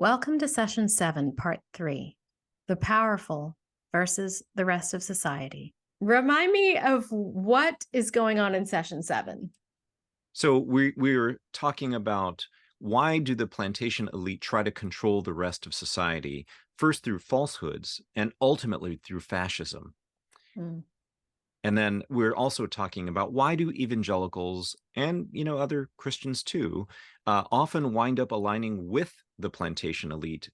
Welcome to Session 7, Part 3, The Powerful versus the Rest of Society. Remind me of what is going on in Session 7. So we're talking about why do the plantation elite try to control the rest of society, first through falsehoods and ultimately through fascism. And then we're also talking about why do evangelicals and, other Christians too, often wind up aligning with the plantation elite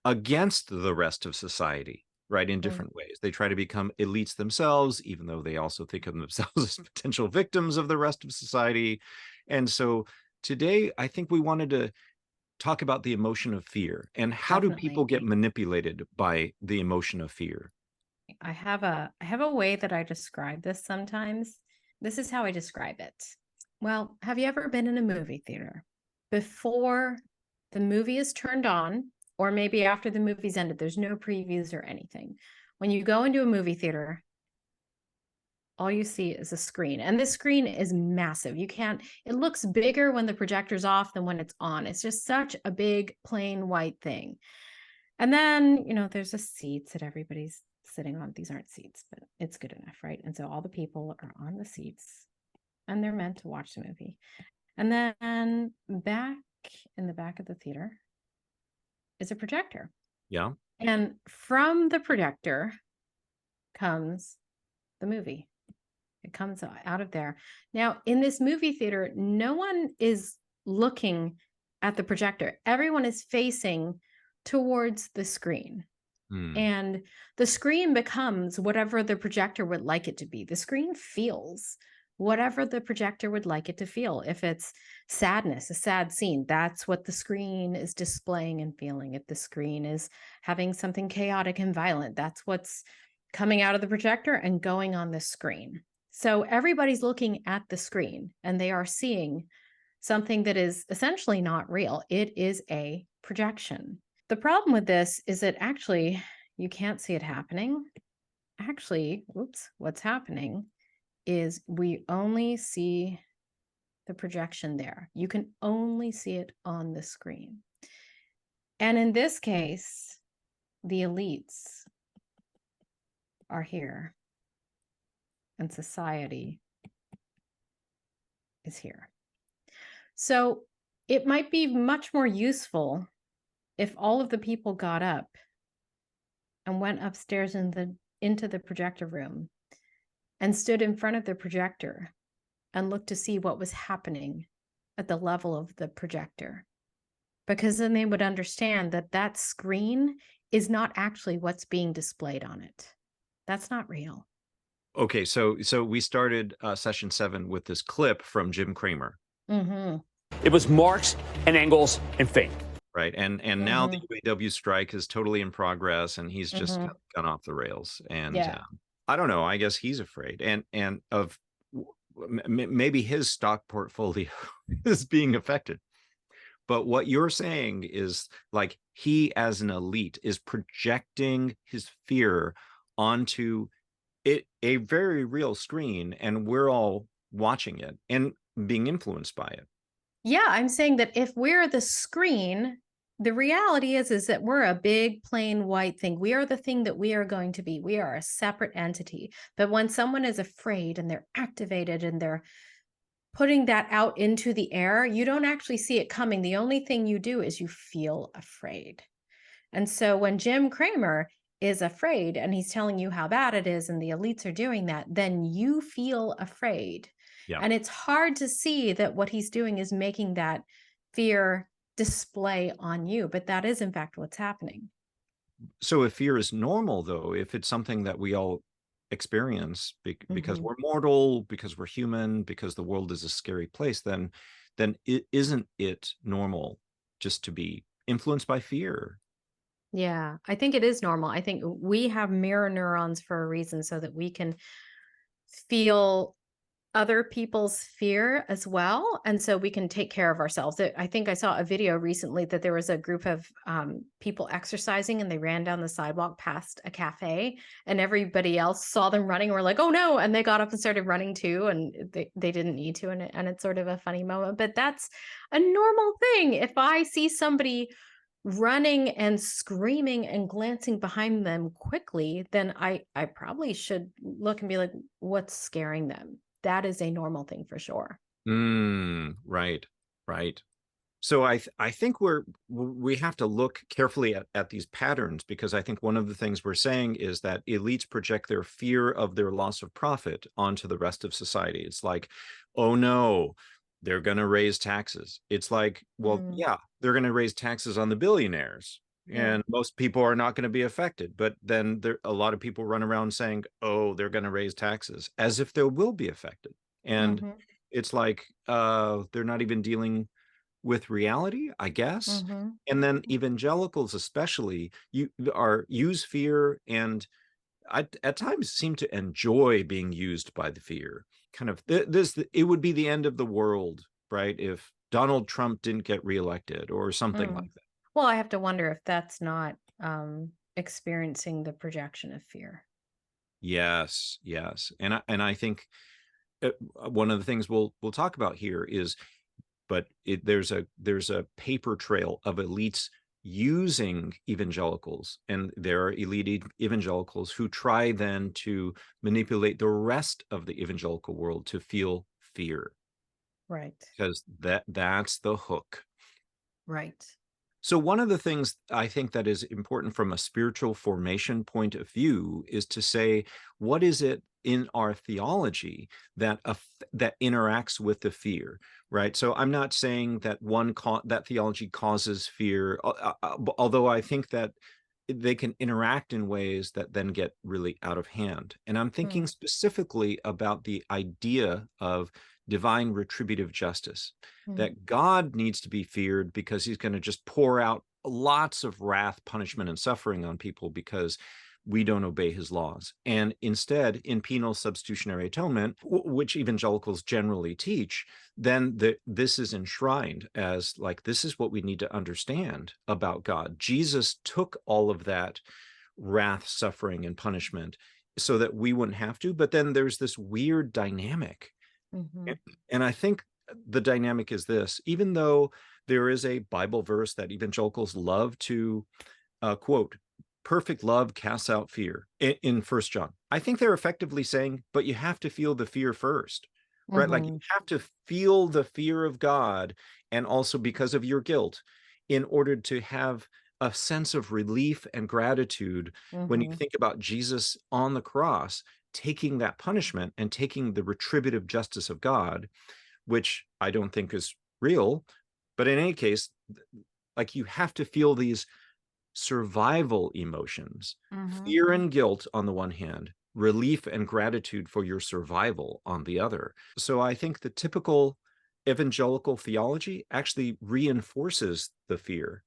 against the rest of society, right? In different ways. They try to become elites themselves, even though they also think of themselves as potential victims of the rest of society. And so today, I think we wanted to talk about the emotion of fear and how do people get manipulated by the emotion of fear? I have a way that I describe this sometimes. This is how I describe it. Well, have you ever been in a movie theater? Before the movie is turned on, or maybe after the movie's ended, there's no previews or anything. When you go into a movie theater, all you see is a screen. And this screen is massive. It looks bigger when the projector's off than when it's on. It's just such a big, plain white thing. And then, there's the seats that everybody's sitting on. These aren't seats, but it's good enough, right? And so all the people are on the seats and they're meant to watch the movie. And then back in the back of the theater is a projector. Yeah. And from the projector comes the movie. It comes out of there. Now, in this movie theater, no one is looking at the projector. Everyone is facing towards the screen. And the screen becomes whatever the projector would like it to be. The screen feels whatever the projector would like it to feel. If it's sadness, a sad scene, that's what the screen is displaying and feeling. If the screen is having something chaotic and violent, that's what's coming out of the projector and going on the screen. So everybody's looking at the screen and they are seeing something that is essentially not real. It is a projection. The problem with this is that actually you can't see it happening. Actually, what's happening is we only see the projection there. You can only see it on the screen. And in this case, the elites are here and society is here. So it might be much more useful if all of the people got up and went upstairs into the projector room and stood in front of the projector and looked to see what was happening at the level of the projector. Because then they would understand that that screen is not actually what's being displayed on it. That's not real. Okay, so we started Session 7 with this clip from Jim Cramer. It was Marx and Engels and Fink. Right. And now the UAW strike is totally in progress and he's just gone off the rails. And I don't know, I guess he's afraid and of maybe his stock portfolio is being affected. But what you're saying is like he as an elite is projecting his fear onto a very real screen and we're all watching it and being influenced by it. Yeah, I'm saying that if we're the screen, the reality is that we're a big, plain white thing. We are the thing that we are going to be. We are a separate entity. But when someone is afraid and they're activated and they're putting that out into the air, you don't actually see it coming. The only thing you do is you feel afraid. And so when Jim Cramer is afraid and he's telling you how bad it is and the elites are doing that, then you feel afraid. Yeah. And it's hard to see that what he's doing is making that fear display on you, but that is in fact what's happening. So if fear is normal, though, if it's something that we all experience because we're mortal, because we're human, because the world is a scary place, then isn't it normal just to be influenced by fear? Yeah, I think it is normal. I think we have mirror neurons for a reason so that we can feel other people's fear as well. And so we can take care of ourselves. I think I saw a video recently that there was a group of people exercising and they ran down the sidewalk past a cafe and everybody else saw them running and were like, oh no. And they got up and started running too. And they didn't need to. And it's sort of a funny moment, but that's a normal thing. If I see somebody running and screaming and glancing behind them quickly, then I probably should look and be like, what's scaring them? That is a normal thing for sure. Right, right. So I think we have to look carefully at these patterns, because I think one of the things we're saying is that elites project their fear of their loss of profit onto the rest of society. It's like, oh no, they're going to raise taxes. It's like, well, yeah, they're going to raise taxes on the billionaires, and most people are not going to be affected. But then a lot of people run around saying, oh, they're going to raise taxes, as if they will be affected. And it's like, they're not even dealing with reality, I guess. And then evangelicals especially use fear, and at times seem to enjoy being used by the fear. Kind of it would be the end of the world, right, if Donald Trump didn't get reelected or something like that. Well, I have to wonder if that's not experiencing the projection of fear. Yes, yes. And I think one of the things we'll talk about here is, but there's a paper trail of elites using evangelicals, and there are elite evangelicals who try then to manipulate the rest of the evangelical world to feel fear. Right. Because that's the hook. Right. So one of the things I think that is important from a spiritual formation point of view is to say, what is it in our theology that interacts with the fear, right? So I'm not saying that that theology causes fear, although I think that they can interact in ways that then get really out of hand. And I'm thinking specifically about the idea of divine retributive justice, that God needs to be feared because he's going to just pour out lots of wrath, punishment, and suffering on people because we don't obey his laws. And instead, in penal substitutionary atonement, which evangelicals generally teach, then this is enshrined as like, this is what we need to understand about God. Jesus took all of that wrath, suffering, and punishment so that we wouldn't have to. But then there's this weird dynamic. And I think the dynamic is this: even though there is a Bible verse that evangelicals love to quote, perfect love casts out fear, in 1 John, I think they're effectively saying, but you have to feel the fear first, right? Like, you have to feel the fear of God, and also because of your guilt, in order to have a sense of relief and gratitude when you think about Jesus on the cross, taking that punishment and taking the retributive justice of God, which I don't think is real. But in any case, like, you have to feel these survival emotions, fear and guilt on the one hand, relief and gratitude for your survival on the other. So I think the typical evangelical theology actually reinforces the fear.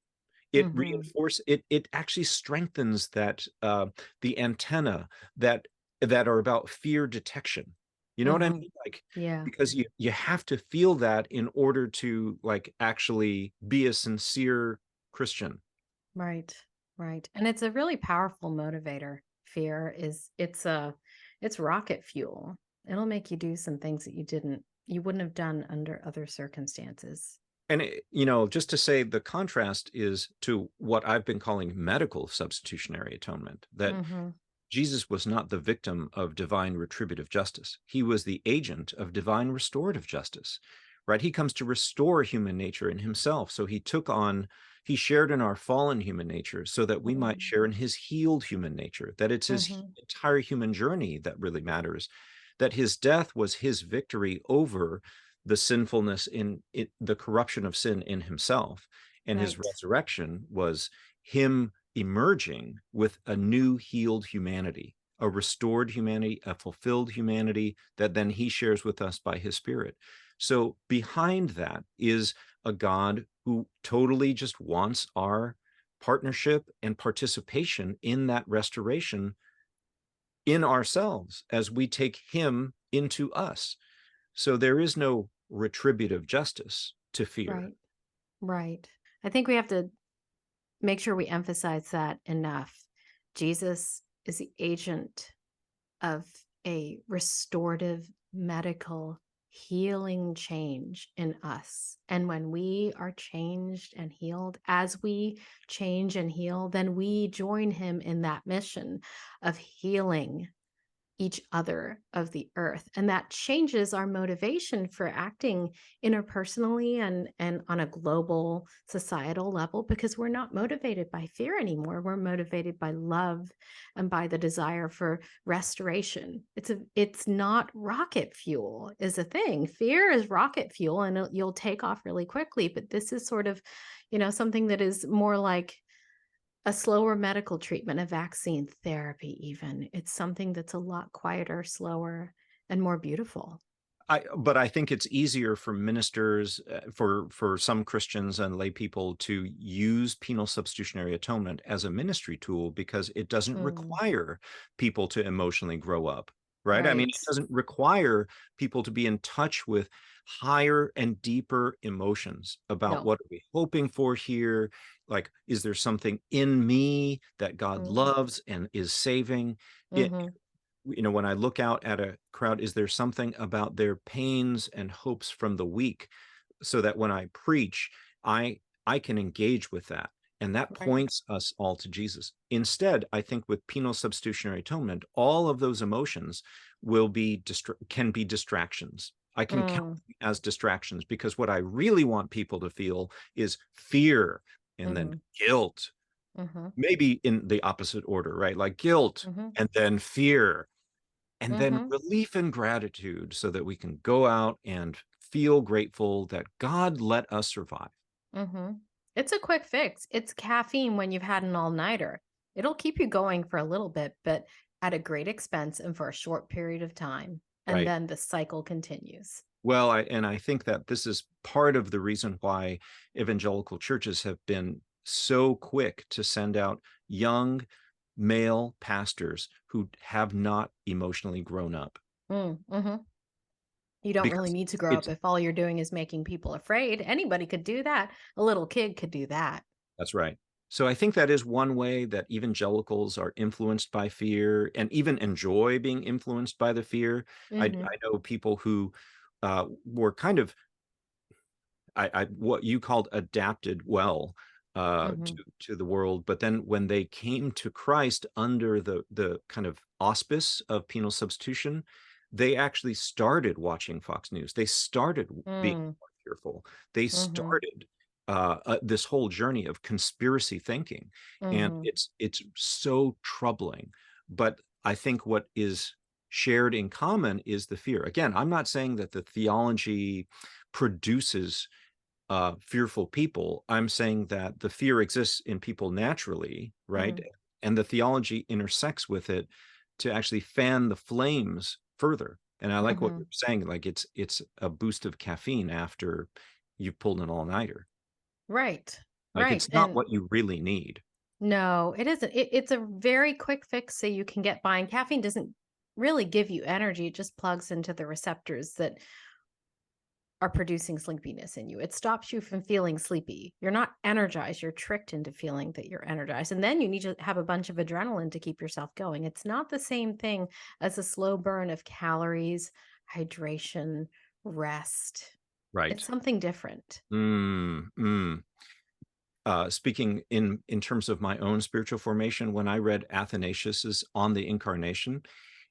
It actually strengthens that the antenna that are about fear detection. You know what I mean? Like, because you have to feel that in order to, like, actually be a sincere Christian. Right. And it's a really powerful motivator. Fear it's rocket fuel. It'll make you do some things that you wouldn't have done under other circumstances. And, just to say, the contrast is to what I've been calling medical substitutionary atonement, that Jesus was not the victim of divine retributive justice. He was the agent of divine restorative justice, right? He comes to restore human nature in himself. So he shared in our fallen human nature so that we might share in his healed human nature, that it's his entire human journey that really matters, that his death was his victory over the sinfulness the corruption of sin in himself. And his resurrection was him emerging with a new healed humanity, a restored humanity, a fulfilled humanity that then he shares with us by his Spirit. So behind that is a God who totally just wants our partnership and participation in that restoration in ourselves as we take him into us. So there is no retributive justice to fear. Right. I think we have to make sure we emphasize that enough. Jesus is the agent of a restorative, medical, healing change in us. And when we are changed and healed, as we change and heal, then we join him in that mission of healing each other of the earth. And that changes our motivation for acting interpersonally and on a global societal level, because we're not motivated by fear anymore. We're motivated by love and by the desire for restoration. It's not rocket fuel is a thing. Fear is rocket fuel and you'll take off really quickly. But this is sort of, something that is more like a slower medical treatment, a vaccine therapy even. It's something that's a lot quieter, slower, and more beautiful. But I think it's easier for ministers, for some Christians and lay people to use penal substitutionary atonement as a ministry tool, because it doesn't require people to emotionally grow up, right? I mean, it doesn't require people to be in touch with higher and deeper emotions about what are we hoping for here? Like, is there something in me that God loves and is saving? When I look out at a crowd, is there something about their pains and hopes from the week, so that when I preach, I can engage with that, and that points us all to Jesus. Instead, I think with penal substitutionary atonement, all of those emotions can be distractions. I can count them as distractions, because what I really want people to feel is fear, and then guilt, maybe in the opposite order, right? Like guilt and then fear, and then relief and gratitude, so that we can go out and feel grateful that God let us survive. It's a quick fix. It's caffeine when you've had an all-nighter. It'll keep you going for a little bit, but at a great expense and for a short period of time. And Right. then the cycle continues. Well, I think that this is part of the reason why evangelical churches have been so quick to send out young male pastors who have not emotionally grown up. You don't really Because need to grow up if all you're doing is making people afraid. Anybody could do that. A little kid could do that. That's right. So I think that is one way that evangelicals are influenced by fear, and even enjoy being influenced by the fear. I know people who were kind of what you called adapted well to the world, but then when they came to Christ under the kind of auspice of penal substitution, they actually started watching Fox News. They started being more fearful. They started this whole journey of conspiracy thinking, and it's so troubling. But I think what is shared in common is the fear. Again, I'm not saying that the theology produces fearful people. I'm saying that the fear exists in people naturally, right? And the theology intersects with it to actually fan the flames further. And I like what you're saying, like it's a boost of caffeine after you've pulled an all-nighter. Right. Like, it's not what you really need. No, it isn't. It's a very quick fix so you can get by. And caffeine doesn't really give you energy. It just plugs into the receptors that are producing sleepiness in you. It stops you from feeling sleepy. You're not energized. You're tricked into feeling that you're energized. And then you need to have a bunch of adrenaline to keep yourself going. It's not the same thing as a slow burn of calories, hydration, rest. Right. It's something different. Speaking in terms of my own spiritual formation, when I read Athanasius's On the Incarnation,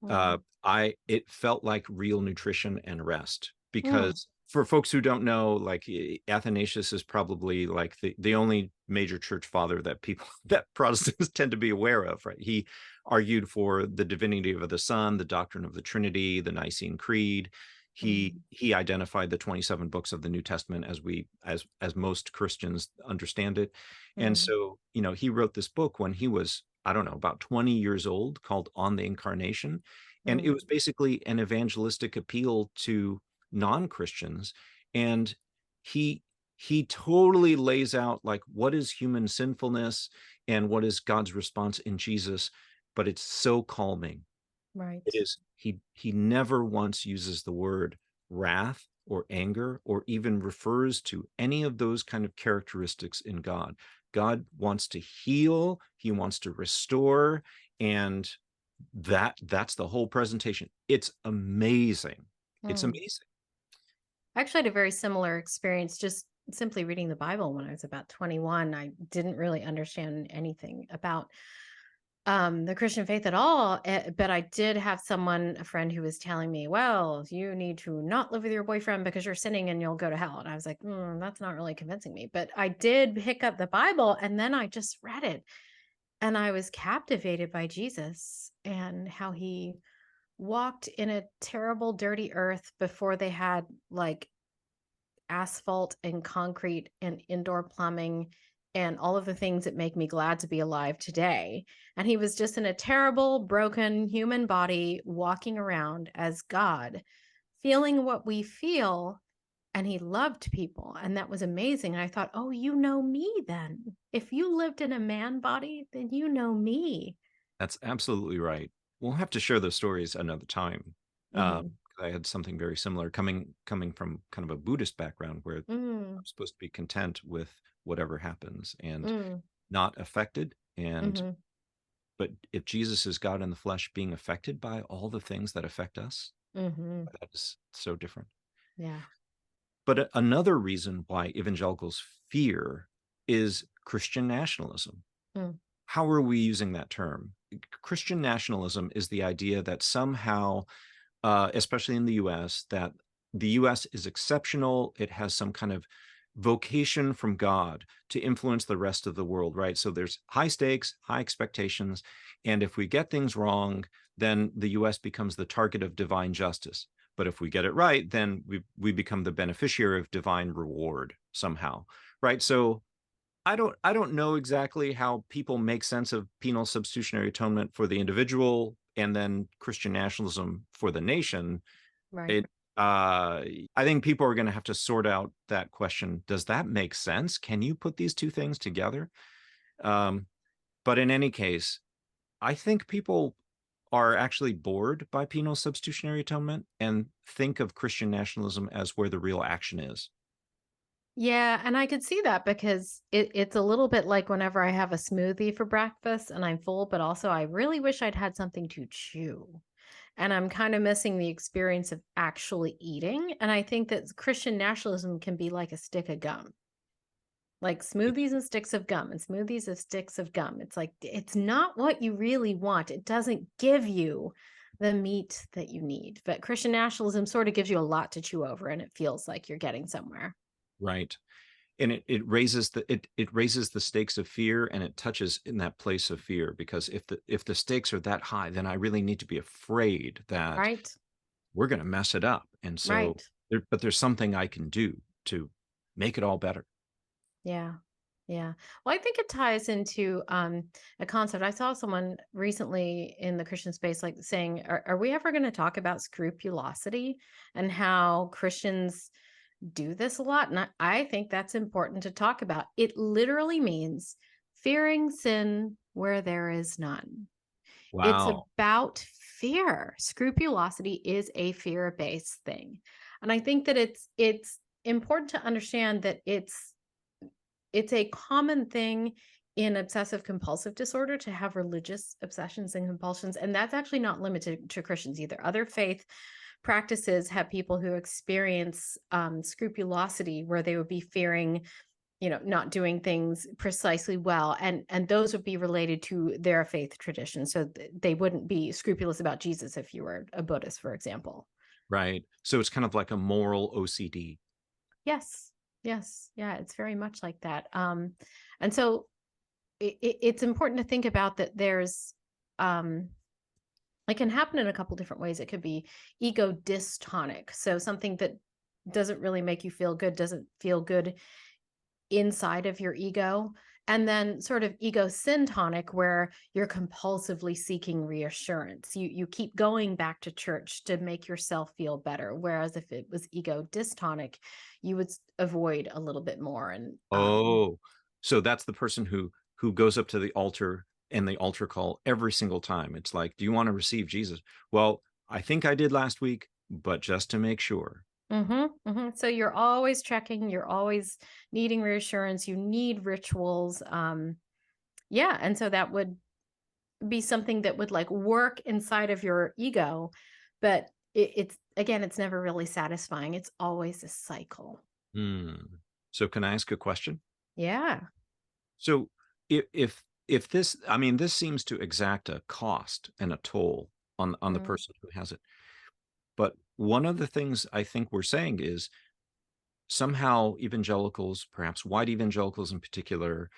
it felt like real nutrition and rest, because for folks who don't know, like, Athanasius is probably like the only major church father that Protestants tend to be aware of, right? He argued for the divinity of the Son, the doctrine of the Trinity, the Nicene Creed. He identified the 27 books of the New Testament as most Christians understand it. And so, he wrote this book when he was, I don't know, about 20 years old, called On the Incarnation. And it was basically an evangelistic appeal to non-Christians. And he totally lays out, like, what is human sinfulness and what is God's response in Jesus. But it's so calming. Right. It is. He never once uses the word wrath or anger, or even refers to any of those kind of characteristics in God. God wants to heal. He wants to restore. And that's the whole presentation. It's amazing. It's amazing. I actually had a very similar experience just simply reading the Bible when I was about 21. I didn't really understand anything about the Christian faith at all. But I did have a friend who was telling me, well, you need to not live with your boyfriend because you're sinning and you'll go to hell. And I was like, that's not really convincing me. But I did pick up the Bible and then I just read it. And I was captivated by Jesus and how he walked in a terrible, dirty earth before they had like asphalt and concrete and indoor plumbing and all of the things that make me glad to be alive today. And he was just in a terrible, broken human body walking around as God, feeling what we feel. And he loved people. And that was amazing. And I thought, oh, you know me then. If you lived in a man body, then you know me. That's absolutely right. We'll have to share those stories another time. Mhm. I had something very similar coming from kind of a Buddhist background where Mm, I'm supposed to be content with whatever happens and mm, not affected. And mhm, but if Jesus is God in the flesh, being affected by all the things that affect us, mhm. that is so different. Yeah. But another reason why evangelicals fear is Christian nationalism. Mm, How are we using that term? Christian nationalism is the idea that somehow, especially in the US, that the US is exceptional. It has some kind of vocation from God to influence the rest of the world, right? So there's high stakes, high expectations. And if we get things wrong, then the US becomes the target of divine justice. But if we get it right, then we become the beneficiary of divine reward somehow, right? So I don't know exactly how people make sense of penal substitutionary atonement for the individual and then Christian nationalism for the nation. right. It I think people are going to have to sort out that question. Does that make sense? Can you put these two things together? Um, but in any case, I think people are actually bored by penal substitutionary atonement and think of Christian nationalism as where the real action is. Yeah, and I could see that because it's a little bit like whenever I have a smoothie for breakfast and I'm full, but also I really wish I'd had something to chew. And I'm kind of missing the experience of actually eating. And I think that Christian nationalism can be like a stick of gum, like smoothies and sticks of gum and smoothies of sticks of gum. It's like, it's not what you really want. It doesn't give you the meat that you need. But Christian nationalism sort of gives you a lot to chew over and it feels like you're getting somewhere. Right. And it raises it raises the stakes of fear, and it touches in that place of fear, because if the stakes are that high, then I really need to be afraid that Right. we're going to mess it up. And so Right. but there's something I can do to make it all better. Yeah. Yeah. Well, I think it ties into a concept. I saw someone recently in the Christian space like saying, are we ever going to talk about scrupulosity and how Christians do this a lot? And I think that's important to talk about. It literally means fearing sin where there is none. It's Wow. about fear. Scrupulosity is a fear-based thing. And I think that it's important to understand that it's a common thing in obsessive compulsive disorder to have religious obsessions and compulsions. And that's actually not limited to Christians either. Other faith practices have people who experience scrupulosity where they would be fearing, not doing things precisely well. And those would be related to their faith tradition. So they wouldn't be scrupulous about Jesus if you were a Buddhist, for example. Right. So it's kind of like a moral OCD. Yes. Yes. Yeah, it's very much like that. And so it's important to think about that there's it can happen in a couple different ways. It could be ego dystonic. So something that doesn't really make you feel good, doesn't feel good inside of your ego. And then sort of ego syntonic, where you're compulsively seeking reassurance. You keep going back to church to make yourself feel better. Whereas if it was ego dystonic, you would avoid a little bit more. And Oh, so that's the person who goes up to the altar and the altar call every single time. It's like, do you want to receive Jesus? Well, I think I did last week, but just to make sure. So you're always checking, you're always needing reassurance, you need rituals. Yeah. And so that would be something that would like work inside of your ego. But it's again, it's never really satisfying. It's always a cycle. So can I ask a question? Yeah. So if this, I mean, this seems to exact a cost and a toll on the Mm. person who has it. But one of the things I think we're saying is somehow evangelicals, perhaps white evangelicals in particular,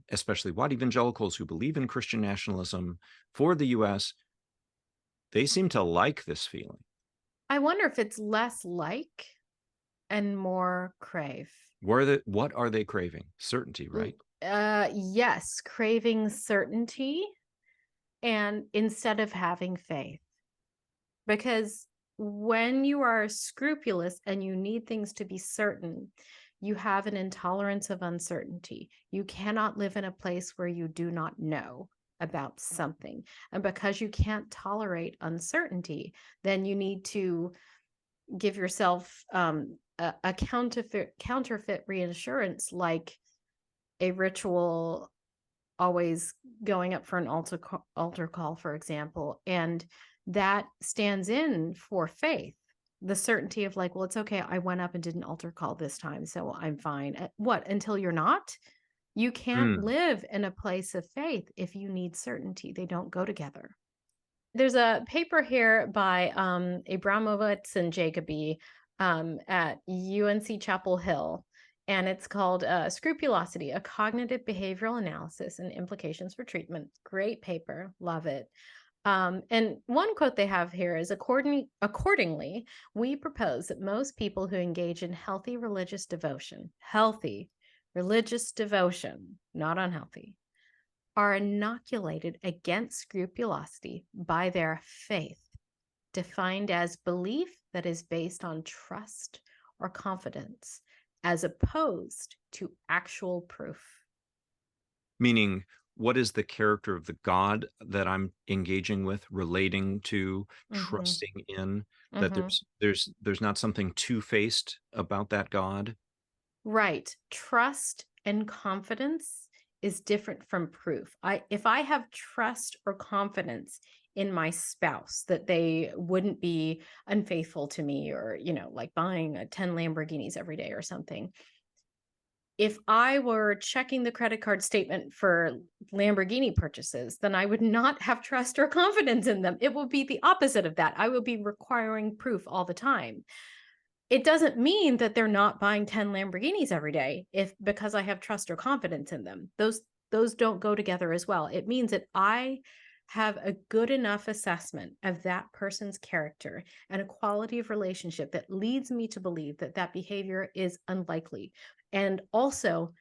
especially white evangelicals who believe in Christian nationalism for the US, they seem to like this feeling. I wonder if it's less like and more crave. What are they craving? Certainty, right? Yes, craving certainty and instead of having faith. Because when you are scrupulous and you need things to be certain, you have an intolerance of uncertainty. You cannot live in a place where you do not know about something. And because you can't tolerate uncertainty, then you need to give yourself a counterfeit reassurance, like a ritual always going up for an altar call, for example, and that stands in for faith, the certainty of like, well, it's okay, I went up and did an altar call this time, so I'm fine. What, until you're not? You can't live in a place of faith if you need certainty. They don't go together. There's a paper here by Abramowitz and Jacoby at UNC Chapel Hill, and it's called Scrupulosity, a Cognitive Behavioral Analysis and Implications for Treatment. Great paper, love it. And one quote they have here is, accordingly, we propose that most people who engage in healthy religious devotion, not unhealthy, are inoculated against scrupulosity by their faith, defined as belief that is based on trust or confidence, as opposed to actual proof. Meaning, what is the character of the God that I'm engaging with, relating to, trusting in, that there's not something two-faced about that God? Right. Trust and confidence is different from proof. If I have trust or confidence in my spouse that they wouldn't be unfaithful to me, or, like buying 10 Lamborghinis every day or something. If I were checking the credit card statement for Lamborghini purchases, then I would not have trust or confidence in them. It will be the opposite of that. I will be requiring proof all the time. It doesn't mean that they're not buying 10 Lamborghinis every day because I have trust or confidence in them. Those don't go together as well. It means that I have a good enough assessment of that person's character and a quality of relationship that leads me to believe that that behavior is unlikely. And also,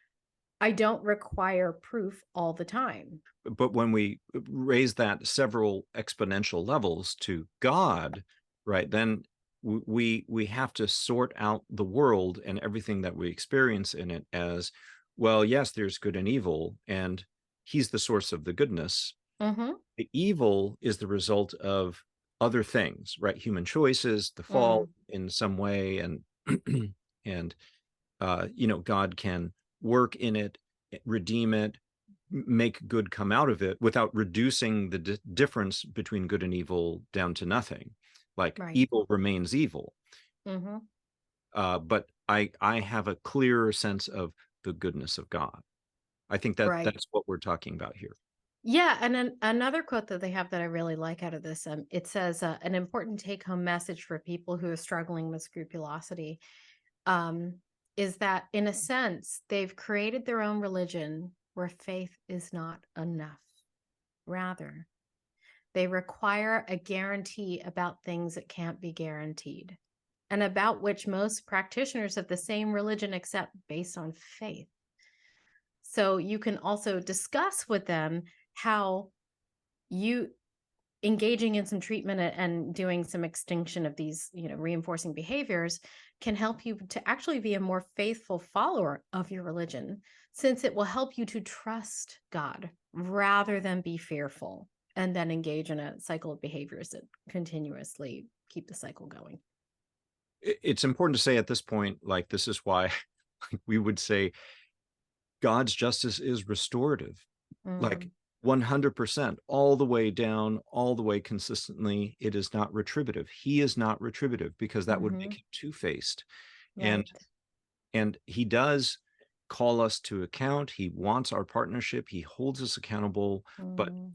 I don't require proof all the time. But when we raise that several exponential levels to God, right, then we have to sort out the world and everything that we experience in it as, well, yes, there's good and evil, and he's the source of the goodness. The evil is the result of other things, right? Human choices, the fall in some way, and and God can work in it, redeem it, make good come out of it without reducing the difference between good and evil down to nothing. Like, Right. evil remains evil. But I have a clearer sense of the goodness of God. I think that that's what we're talking about here. Yeah, and then another quote that they have that I really like out of this, it says, an important take-home message for people who are struggling with scrupulosity is that, in a sense, they've created their own religion where faith is not enough. Rather, they require a guarantee about things that can't be guaranteed, and about which most practitioners of the same religion accept based on faith. So you can also discuss with them how you engaging in some treatment and doing some extinction of these, reinforcing behaviors can help you to actually be a more faithful follower of your religion, since it will help you to trust God rather than be fearful and then engage in a cycle of behaviors that continuously keep the cycle going. It's important to say at this point, like, this is why we would say God's justice is restorative. Like, 100%, all the way down, all the way consistently. It is not retributive. He is not retributive because that would make him two-faced. And Right. and he does call us to account. He wants our partnership. He holds us accountable, but Mm,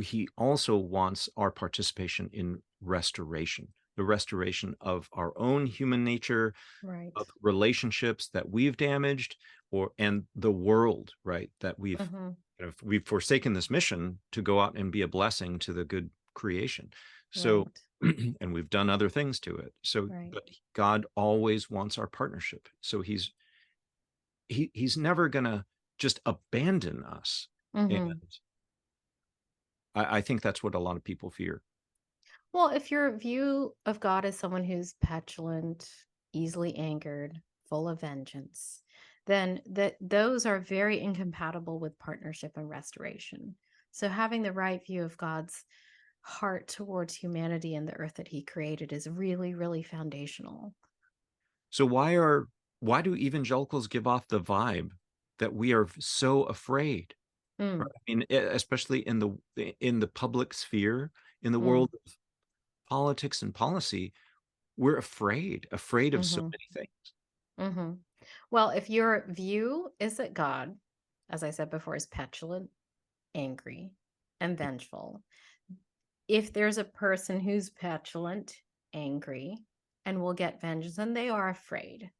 he also wants our participation in restoration, the restoration of our own human nature, right. of relationships that we've damaged, and the world, right? That Hmm. we've forsaken this mission to go out and be a blessing to the good creation. So, Right. and we've done other things to it. So, Right. but God always wants our partnership. So he's never gonna just abandon us. And Hmm. I think that's what a lot of people fear. Well, if your view of God is someone who's petulant, easily angered, full of vengeance, then those are very incompatible with partnership and restoration. So having the right view of God's heart towards humanity and the earth that he created is really, really foundational. So why do evangelicals give off the vibe that we are so afraid? Right? Mm, I mean, especially in the public sphere, in the mm, world of politics and policy, we're afraid of so hmm. many things. Hmm. Well, if your view is that God, as I said before, is petulant, angry, and vengeful, if there's a person who's petulant, angry, and will get vengeance, and they are afraid.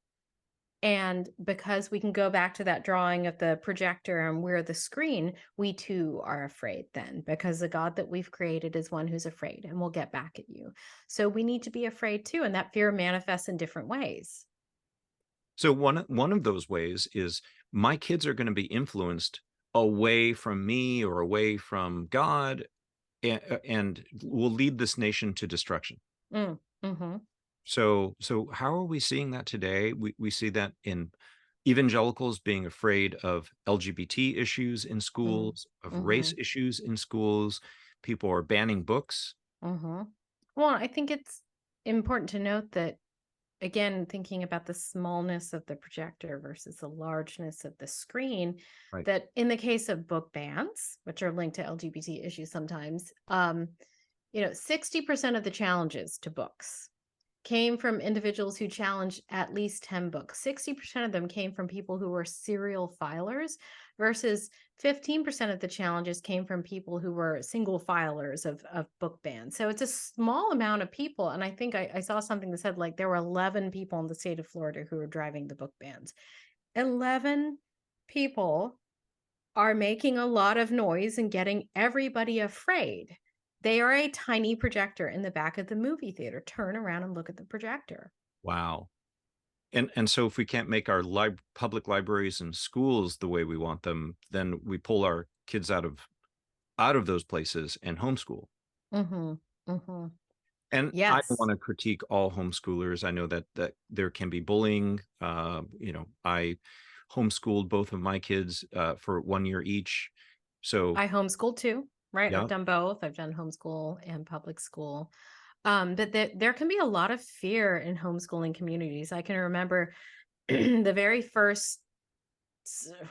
And because we can go back to that drawing of the projector and we're the screen, we too are afraid then, because the God that we've created is one who's afraid and will get back at you. So we need to be afraid too. And that fear manifests in different ways. So one of those ways is my kids are going to be influenced away from me or away from God, and will lead this nation to destruction. Mm, mm-hmm, So how are we seeing that today? We see that in evangelicals being afraid of LGBT issues in mm, schools, of mm-hmm, race issues in schools. People are banning books. mm-hmm. Well, I think it's important to note that, again, thinking about the smallness of the projector versus the largeness of the screen, Right. that in the case of book bans, which are linked to LGBT issues sometimes, 60% of the challenges to books came from individuals who challenged at least 10 books. 60% of them came from people who were serial filers versus 15% of the challenges came from people who were single filers of book bans. So it's a small amount of people. And I think I saw something that said like there were 11 people in the state of Florida who were driving the book bans. 11 people are making a lot of noise and getting everybody afraid. They are a tiny projector in the back of the movie theater. Turn around and look at the projector. Wow. And so if we can't make our public libraries and schools the way we want them, then we pull our kids out of those places and homeschool. Mm-hmm. Mm-hmm. And I don't Yes. want to critique all homeschoolers. I know that there can be bullying. I homeschooled both of my kids for 1 year each. So I homeschool too, right? I've yeah, done both. I've done homeschool and public school. But there can be a lot of fear in homeschooling communities. I can remember the very first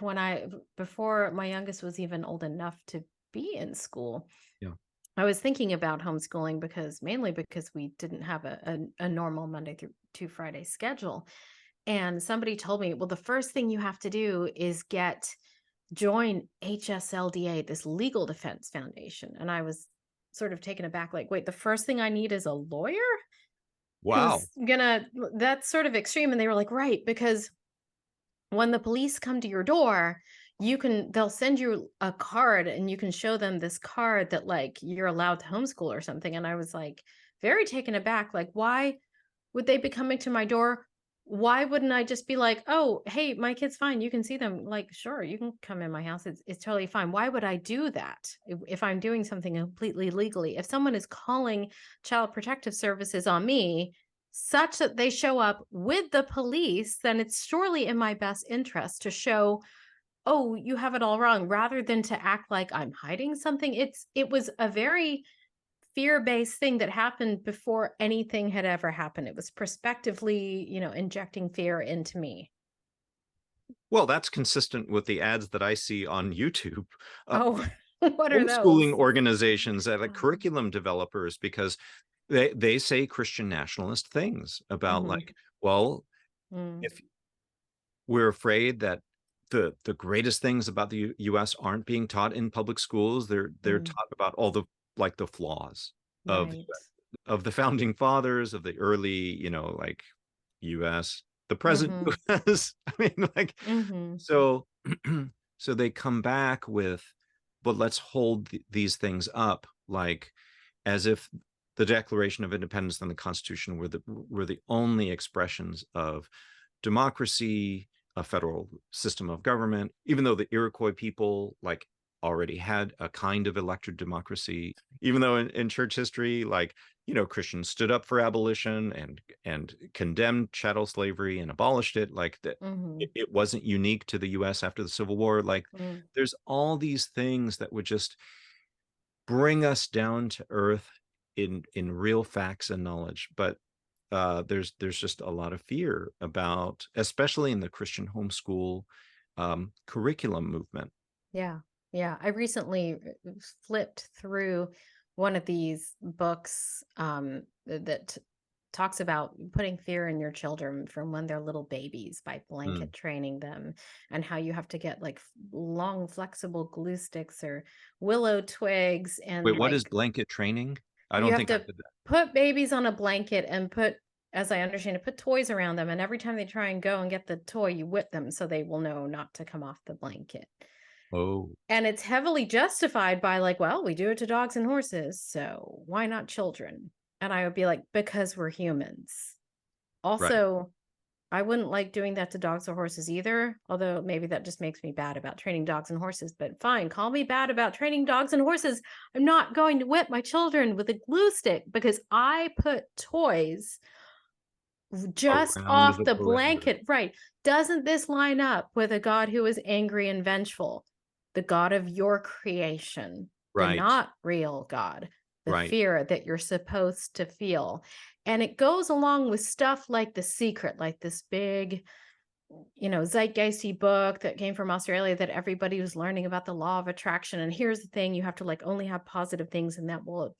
when before my youngest was even old enough to be in school, yeah. I was thinking about homeschooling mainly because we didn't have a normal Monday through to Friday schedule. And somebody told me, well, the first thing you have to do is join HSLDA, this legal defense foundation. And I was sort of taken aback, like, wait, the first thing I need is a lawyer Wow. who's that's sort of extreme. And they were like, right, because when the police come to your door, they'll send you a card and you can show them this card that like you're allowed to homeschool or something. And I was like very taken aback, like, why would they be coming to my door? Why wouldn't I just be like, oh, hey, my kid's fine, you can see them? Like, sure, you can come in my house, it's totally fine. Why would I do that if I'm doing something completely legally? If someone is calling child protective services on me such that they show up with the police, then it's surely in my best interest to show, oh, you have it all wrong, rather than to act like I'm hiding something. It was a very fear-based thing that happened before anything had ever happened. It was prospectively, injecting fear into me. Well, that's consistent with the ads that I see on YouTube. Uh, Oh. What are homeschooling those? organizations that are curriculum developers, because they say Christian nationalist things about like, well, if we're afraid that the greatest things about the US aren't being taught in public schools, they're taught about all the like the flaws of Right. the founding fathers, of the early, like US, the present US. I mean, like, so so they come back with, but let's hold these things up like as if the Declaration of Independence and the Constitution were the only expressions of democracy, a federal system of government, even though the Iroquois people like already had a kind of elected democracy, even though in church history, like, Christians stood up for abolition and condemned chattel slavery and abolished it. Like that, it wasn't unique to the US after the Civil War. Like there's all these things that would just bring us down to earth in real facts and knowledge. But there's just a lot of fear about, especially in the Christian homeschool curriculum movement. Yeah. I recently flipped through one of these books that talks about putting fear in your children from when they're little babies by blanket training them, and how you have to get like long flexible glue sticks or willow twigs. And Wait, what like, is blanket training? I you don't have think I to did that. put babies on a blanket and put, as I understand it, put toys around them. And every time they try and go and get the toy, you whip them so they will know not to come off the blanket. Oh. And it's heavily justified by like, well, we do it to dogs and horses, so why not children? And I would be like, because we're humans. Also, I wouldn't like doing that to dogs or horses either, although maybe that just makes me bad about training dogs and horses. But fine, call me bad about training dogs and horses. I'm not going to whip my children with a glue stick because I put toys just Around off the the perimeter. blanket. Right. Doesn't this line up with a God who is angry and vengeful? The God of your creation, the Right. not real God, the Right. fear that you're supposed to feel. And it goes along with stuff like The Secret, like this big, zeitgeisty book that came from Australia that everybody was learning about the law of attraction. And here's the thing, you have to like only have positive things, and that will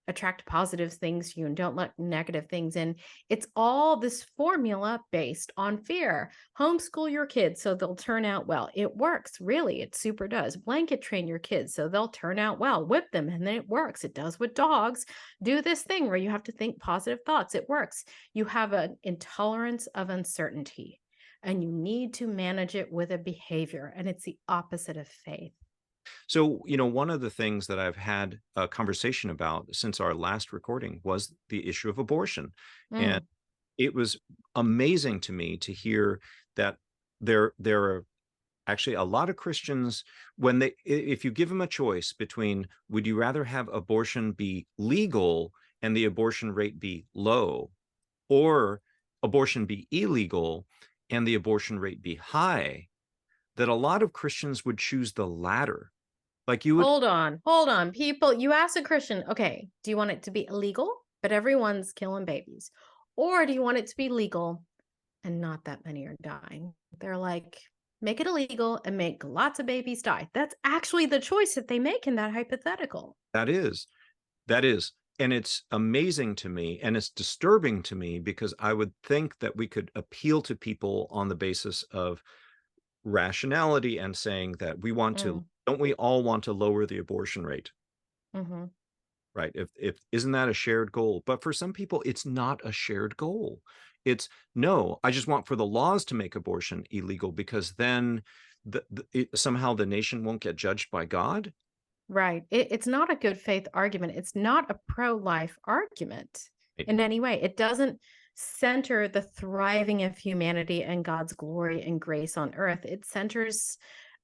attract positive things to you, and don't let negative things in. It's all this formula based on fear. Homeschool your kids so they'll turn out well. It works, really. It super does. Blanket train your kids so they'll turn out well. Whip them, and then it works. It does with dogs. Do this thing where you have to think positive thoughts. It works. You have an intolerance of uncertainty, and you need to manage it with a behavior, and it's the opposite of faith. So, one of the things that I've had a conversation about since our last recording was the issue of abortion. And it was amazing to me to hear that there are actually a lot of Christians, if you give them a choice between, would you rather have abortion be legal and the abortion rate be low, or abortion be illegal and the abortion rate be high, that a lot of Christians would choose the latter. Like you would hold on, people. You ask a Christian, okay, do you want it to be illegal, but everyone's killing babies? Or do you want it to be legal and not that many are dying? They're like, make it illegal and make lots of babies die. That's actually the choice that they make in that hypothetical. That is. And it's amazing to me, and it's disturbing to me, because I would think that we could appeal to people on the basis of rationality and saying that we want to, don't we all want to lower the abortion rate? Right. If isn't that a shared goal? But for some people, it's not a shared goal. It's no, I just want for the laws to make abortion illegal, because then somehow the nation won't get judged by God. Right. It's not a good faith argument. It's not a pro-life argument in any way. It doesn't center the thriving of humanity and God's glory and grace on earth. It centers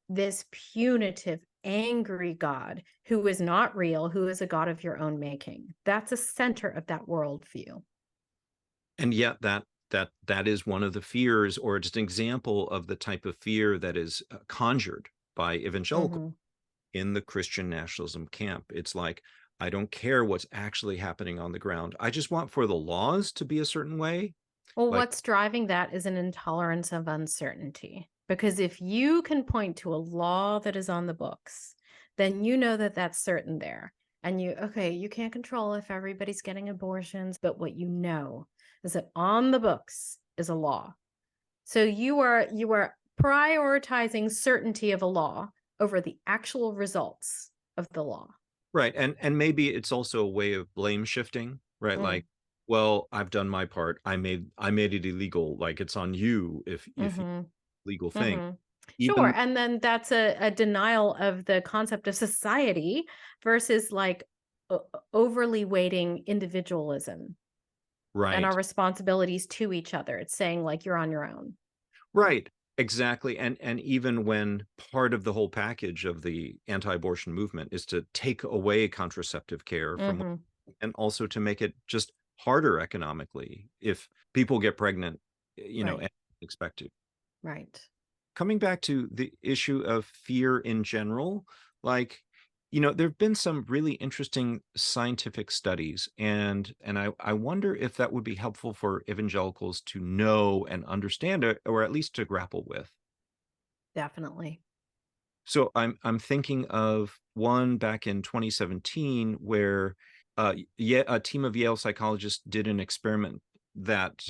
this punitive, angry God who is not real, who is a God of your own making. That's a center of that worldview. And yet that is one of the fears, or just an example of the type of fear that is conjured by evangelical in the Christian nationalism camp. It's like, I don't care what's actually happening on the ground. I just want for the laws to be a certain way. Well, what's driving that is an intolerance of uncertainty. Because if you can point to a law that is on the books then you know that that's certain there. And you can't control if everybody's getting abortions, but what you know is that on the books is a law. So you are prioritizing certainty of a law over the actual results of the law. Right. And maybe it's also a way of blame shifting, right? Like, well, I've done my part. I made it illegal. Like, it's on you if legal thing. Sure. Even And then that's a denial of the concept of society versus like overly weighting individualism and our right. responsibilities to each other. It's saying like you're on your own. Right. Exactly. And even when part of the whole package of the anti-abortion movement is to take away contraceptive care from, and also to make it just harder economically if people get pregnant, Right. and expect to. Right. Coming back to the issue of fear in general, like, there have been some really interesting scientific studies, and I wonder if that would be helpful for evangelicals to know and understand it, or at least to grapple with. Definitely. So I'm thinking of one back in 2017 where a team of Yale psychologists did an experiment that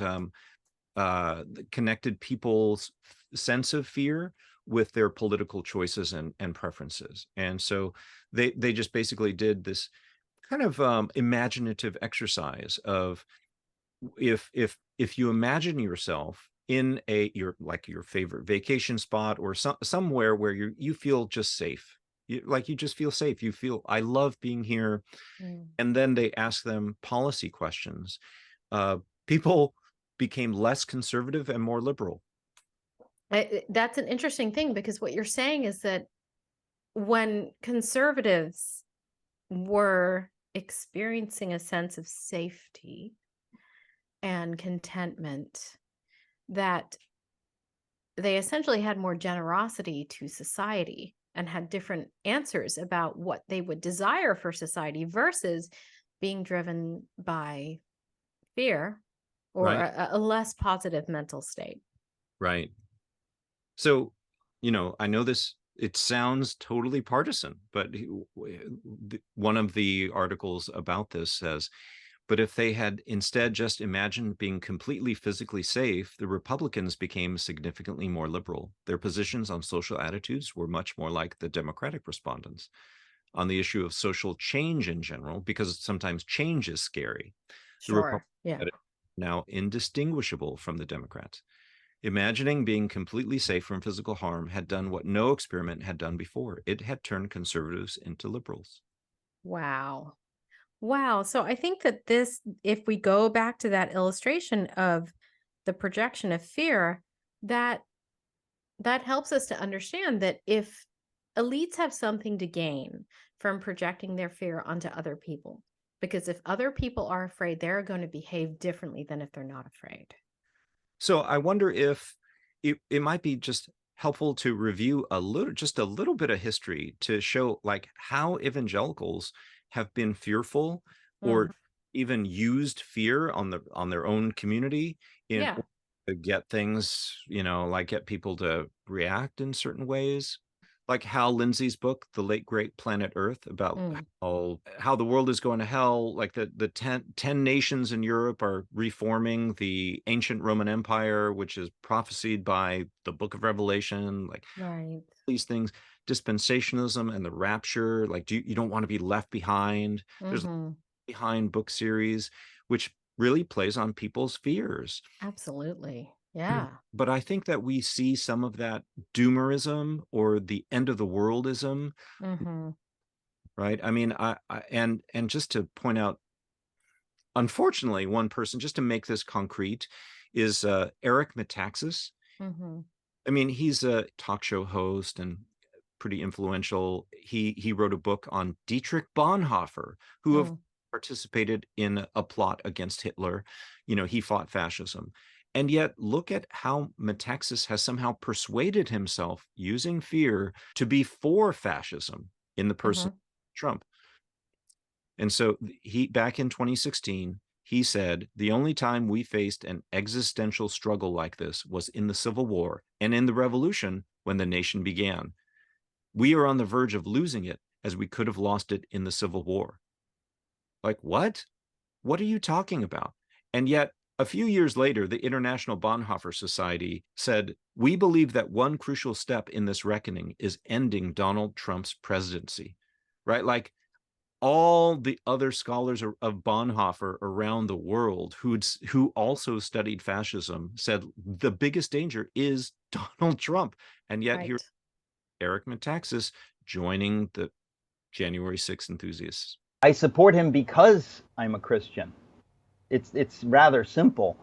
connected people's sense of fear with their political choices and preferences. And so they just basically did this kind of imaginative exercise of if you imagine yourself in your favorite vacation spot or somewhere where you feel just safe. You just feel safe. You feel, I love being here. And then they ask them policy questions. People became less conservative and more liberal. That's an interesting thing, because what you're saying is that when conservatives were experiencing a sense of safety and contentment, that they essentially had more generosity to society and had different answers about what they would desire for society versus being driven by fear or Right. a less positive mental state. Right. So, I know it sounds totally partisan, but one of the articles about this says, but if they had instead just imagined being completely physically safe, the Republicans became significantly more liberal. Their positions on social attitudes were much more like the Democratic respondents. On the issue of social change in general, because sometimes change is scary, the Sure. Republicans are now indistinguishable from the Democrats. Imagining being completely safe from physical harm had done what no experiment had done before. It had turned conservatives into liberals. Wow. Wow. So I think that if we go back to that illustration of the projection of fear, that helps us to understand that if elites have something to gain from projecting their fear onto other people, because if other people are afraid, they're going to behave differently than if they're not afraid. So I wonder if it might be just helpful to review just a little bit of history to show like how evangelicals have been fearful or even used fear on their own community in order to get things, like get people to react in certain ways. Like Hal Lindsey's book, The Late Great Planet Earth, about how the world is going to hell. Like the 10 nations in Europe are reforming the ancient Roman Empire, which is prophesied by the book of Revelation, like these things, dispensationalism and the rapture. Like, you don't want to be left behind. There's a behind book series, which really plays on people's fears. Absolutely. Yeah. But I think that we see some of that doomerism or the end of the worldism, right? I mean, and just to point out, unfortunately, one person, just to make this concrete, is Eric Metaxas. I mean, he's a talk show host and pretty influential. He wrote a book on Dietrich Bonhoeffer, who have participated in a plot against Hitler. He fought fascism. And yet, look at how Metaxas has somehow persuaded himself, using fear, to be for fascism in the person of Trump. And so back in 2016, he said, the only time we faced an existential struggle like this was in the Civil War and in the Revolution when the nation began. We are on the verge of losing it, as we could have lost it in the Civil War. Like, what? What are you talking about? And yet, a few years later, the International Bonhoeffer Society said, we believe that one crucial step in this reckoning is ending Donald Trump's presidency, right? Like, all the other scholars of Bonhoeffer around the world who also studied fascism said the biggest danger is Donald Trump. And yet here, Eric Metaxas joining the January 6th enthusiasts. I support him because I'm a Christian. It's rather simple.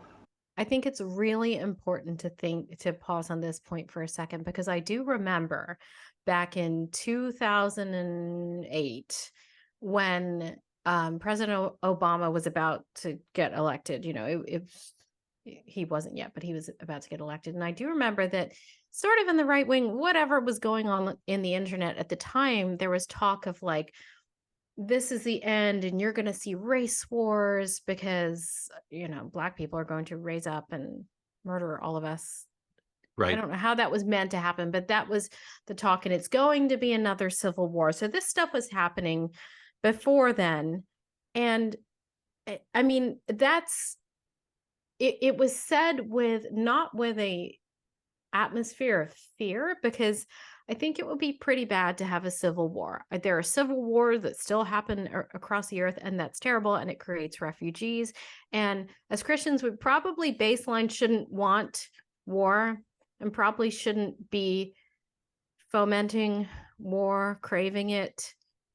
I think it's really important to pause on this point for a second, because I do remember back in 2008 when President Obama was about to get elected. He wasn't yet, but he was about to get elected. And I do remember that sort of in the right wing, whatever was going on in the internet at the time, there was talk of like, this is the end and you're going to see race wars because, Black people are going to raise up and murder all of us. Right. I don't know how that was meant to happen, but that was the talk, and it's going to be another civil war. So this stuff was happening before then. And I mean, it was said not with a atmosphere of fear, because I think it would be pretty bad to have a civil war. There are civil wars that still happen across the earth, and that's terrible, and it creates refugees. And as Christians, we probably baseline shouldn't want war and probably shouldn't be fomenting war, craving it.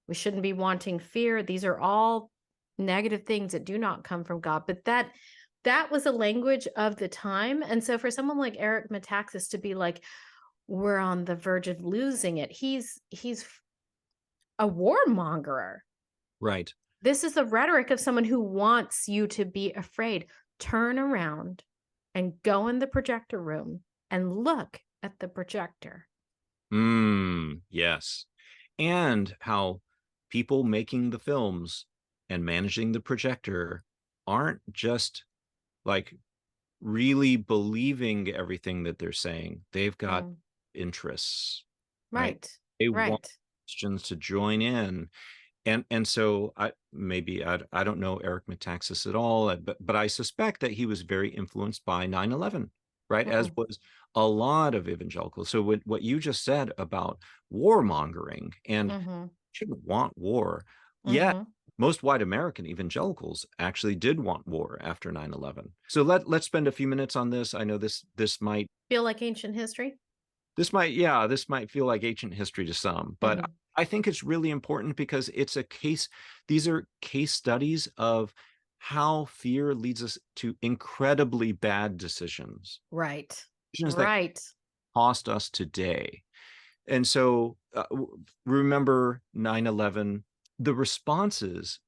We shouldn't be wanting fear. These are all negative things that do not come from God. But that was a language of the time. And so for someone like Eric Metaxas to be like, we're on the verge of losing it, he's a warmonger. Right. This is the rhetoric of someone who wants you to be afraid. Turn around and go in the projector room and look at the projector. Yes. And how people making the films and managing the projector aren't just like really believing everything that they're saying. They've got interests. Right. They want Christians to join in. And so I don't know Eric Metaxas at all, but I suspect that he was very influenced by 9/11, right? As was a lot of evangelicals. So what you just said about warmongering and shouldn't want war, yet most white American evangelicals actually did want war after 9/11. So let's spend a few minutes on this. I know this might feel like ancient history. This might feel like ancient history to some, but I think it's really important because these are case studies of how fear leads us to incredibly bad decisions. Right. Decisions that cost us today. And so remember 9/11, the responses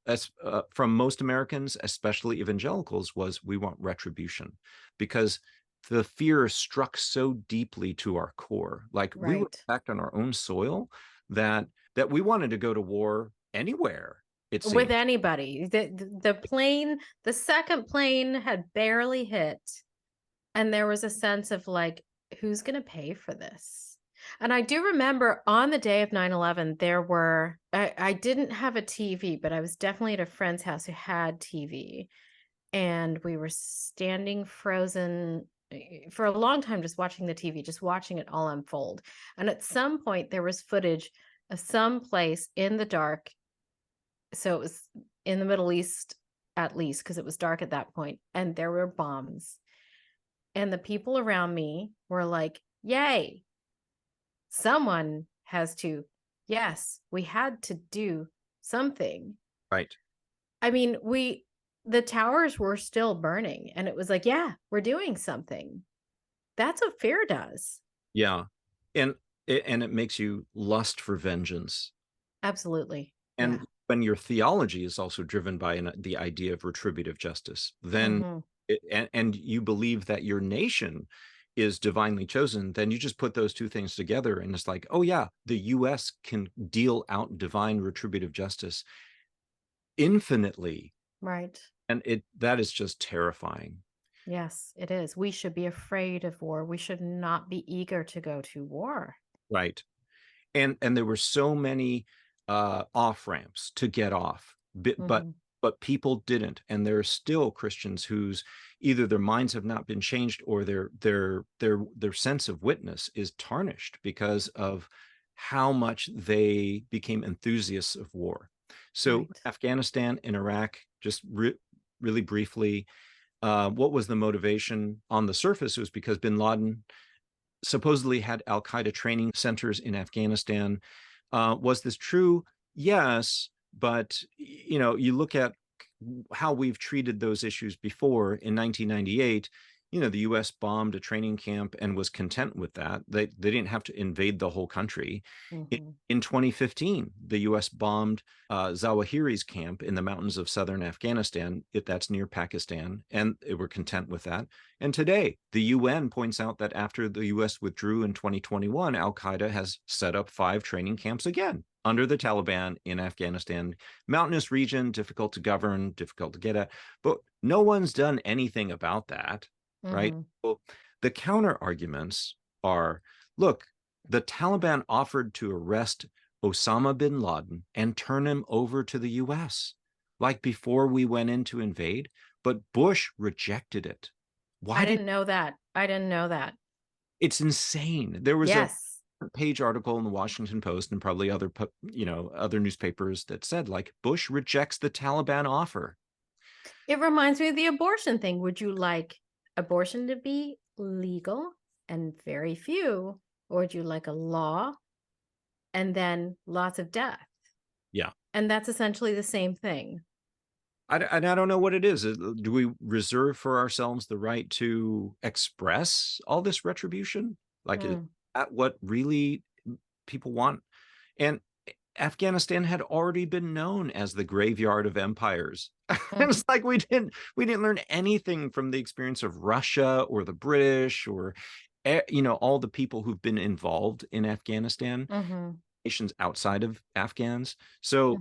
from most Americans, especially evangelicals, was we want retribution, because the fear struck so deeply to our core. Like we were attacked on our own soil that we wanted to go to war anywhere. It seemed. With anybody. The second plane had barely hit, and there was a sense of like, who's going to pay for this? And I do remember on the day of 9/11, I didn't have a TV, but I was definitely at a friend's house who had TV. And we were standing frozen for a long time, just watching the TV, just watching it all unfold. And at some point, there was footage of some place in the dark. So it was in the Middle East, at least, because it was dark at that point. And there were bombs. And the people around me were like, yay. Someone has to, yes, we had to do something. Right. I mean, the towers were still burning, and it was like, yeah, we're doing something. That's what fear does. Yeah. And it makes you lust for vengeance. Absolutely. And when your theology is also driven by the idea of retributive justice, then and you believe that your nation is divinely chosen, then you just put those two things together, and it's like, oh yeah, the US can deal out divine retributive justice infinitely. Right. And that is just terrifying. Yes, it is. We should be afraid of war. We should not be eager to go to war. Right. And there were so many off ramps to get off, but people didn't, and there are still Christians whose either their minds have not been changed or their sense of witness is tarnished because of how much they became enthusiasts of war. So Right. Afghanistan and Iraq, just really briefly, what was the motivation? On the surface, it was because bin Laden supposedly had al-Qaeda training centers in Afghanistan. Was this true? Yes, but you look at how we've treated those issues before. In 1998, the U.S. bombed a training camp and was content with that. They didn't have to invade the whole country. In 2015, the U.S. bombed Zawahiri's camp in the mountains of southern Afghanistan. That's near Pakistan, and they were content with that. And today, the UN points out that after the U.S. withdrew in 2021, al-Qaeda has set up 5 training camps again under the Taliban in Afghanistan. Mountainous region, difficult to govern, difficult to get at, but no one's done anything about that, right? Well, the counter arguments are, look, the Taliban offered to arrest Osama bin Laden and turn him over to the US, like before we went in to invade, but Bush rejected it. Why I didn't know that. I didn't know that. It's insane. There was Yes. a page article in the Washington Post and probably other newspapers that said, like, Bush rejects the Taliban offer. It reminds me of the abortion thing. Would you like abortion to be legal and very few, or would you like a law and then lots of death? Yeah. And that's essentially the same thing. I don't know what it is. Do we reserve for ourselves the right to express all this retribution? Like, is that what really people want? And Afghanistan had already been known as the graveyard of empires. It's like we didn't learn anything from the experience of Russia or the British or all the people who've been involved in Afghanistan, nations outside of Afghans. So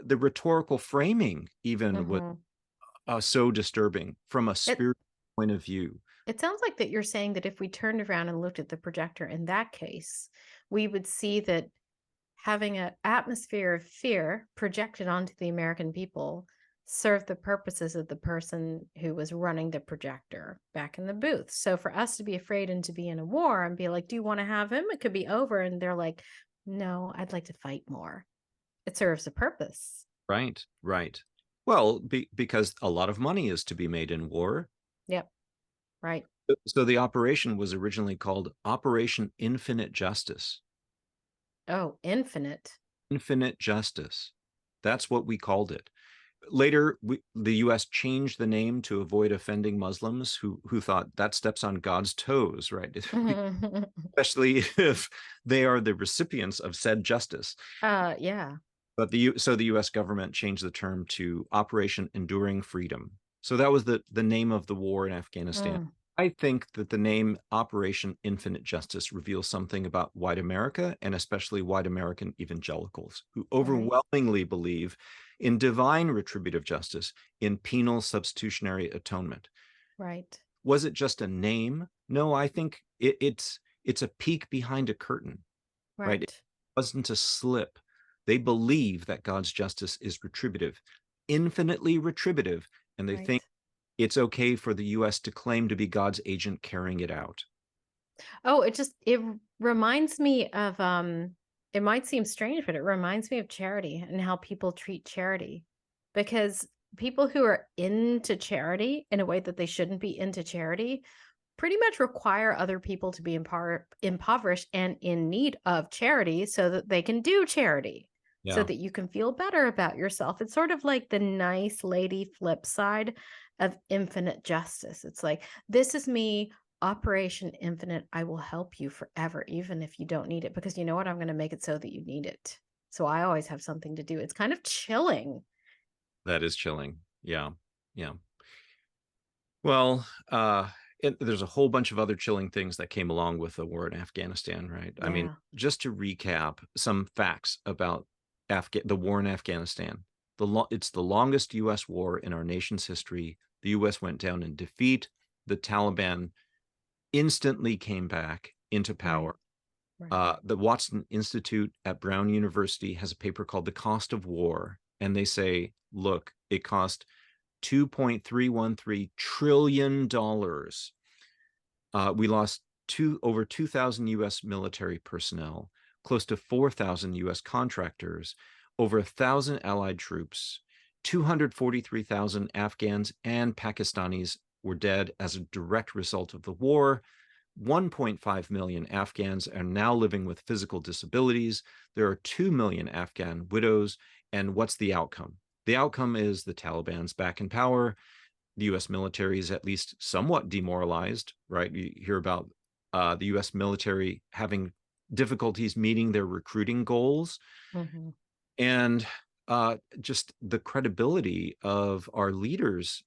the rhetorical framing even was so disturbing from a spiritual point of view. It sounds like that you're saying that if we turned around and looked at the projector in that case, we would see that having an atmosphere of fear projected onto the American people served the purposes of the person who was running the projector back in the booth. So for us to be afraid and to be in a war and be like, do you want to have him? It could be over. And they're like, no, I'd like to fight more. It serves a purpose. Right. Well, because a lot of money is to be made in war. Yep. Right. So the operation was originally called Operation Infinite Justice. Oh, infinite justice. That's what we called it. Later, the U.S. changed the name to avoid offending Muslims who thought that steps on God's toes, right? Especially if they are the recipients of said justice. Yeah. But the U.S. government changed the term to Operation Enduring Freedom. So that was the name of the war in Afghanistan. I think that the name Operation Infinite Justice reveals something about white America, and especially white American evangelicals, who overwhelmingly believe in divine retributive justice, in penal substitutionary atonement. Right. Was it just a name? No, I think it's a peek behind a curtain. Right? It wasn't a slip. They believe that God's justice is retributive, infinitely retributive, and they think it's okay for the U.S. to claim to be God's agent carrying it out. Oh, it reminds me of, it might seem strange, but it reminds me of charity and how people treat charity. Because people who are into charity in a way that they shouldn't be into charity pretty much require other people to be impoverished and in need of charity so that they can do charity. So that you can feel better about yourself. It's sort of like the nice lady flip side of infinite justice. It's like, this is me, Operation Infinite. I will help you forever, even if you don't need it, because you know what? I'm going to make it so that you need it. So I always have something to do. It's kind of chilling. That is chilling. Yeah. Well, there's a whole bunch of other chilling things that came along with the war in Afghanistan, right? I mean, just to recap some facts about the war in Afghanistan. It's the longest U.S. war in our nation's history. The U.S. went down in defeat. The Taliban instantly came back into power. Right. The Watson Institute at Brown University has a paper called The Cost of War. And they say, look, it cost $2.313 trillion. We lost over 2,000 U.S. military personnel, close to 4,000 U.S. contractors, over 1,000 allied troops, 243,000 Afghans and Pakistanis were dead as a direct result of the war. 1.5 million Afghans are now living with physical disabilities. There are 2 million Afghan widows. And what's the outcome? The outcome is the Taliban's back in power. The U.S. military is at least somewhat demoralized, right? You hear about the U.S. military having difficulties meeting their recruiting goals. Mm-hmm. And just the credibility of our leaders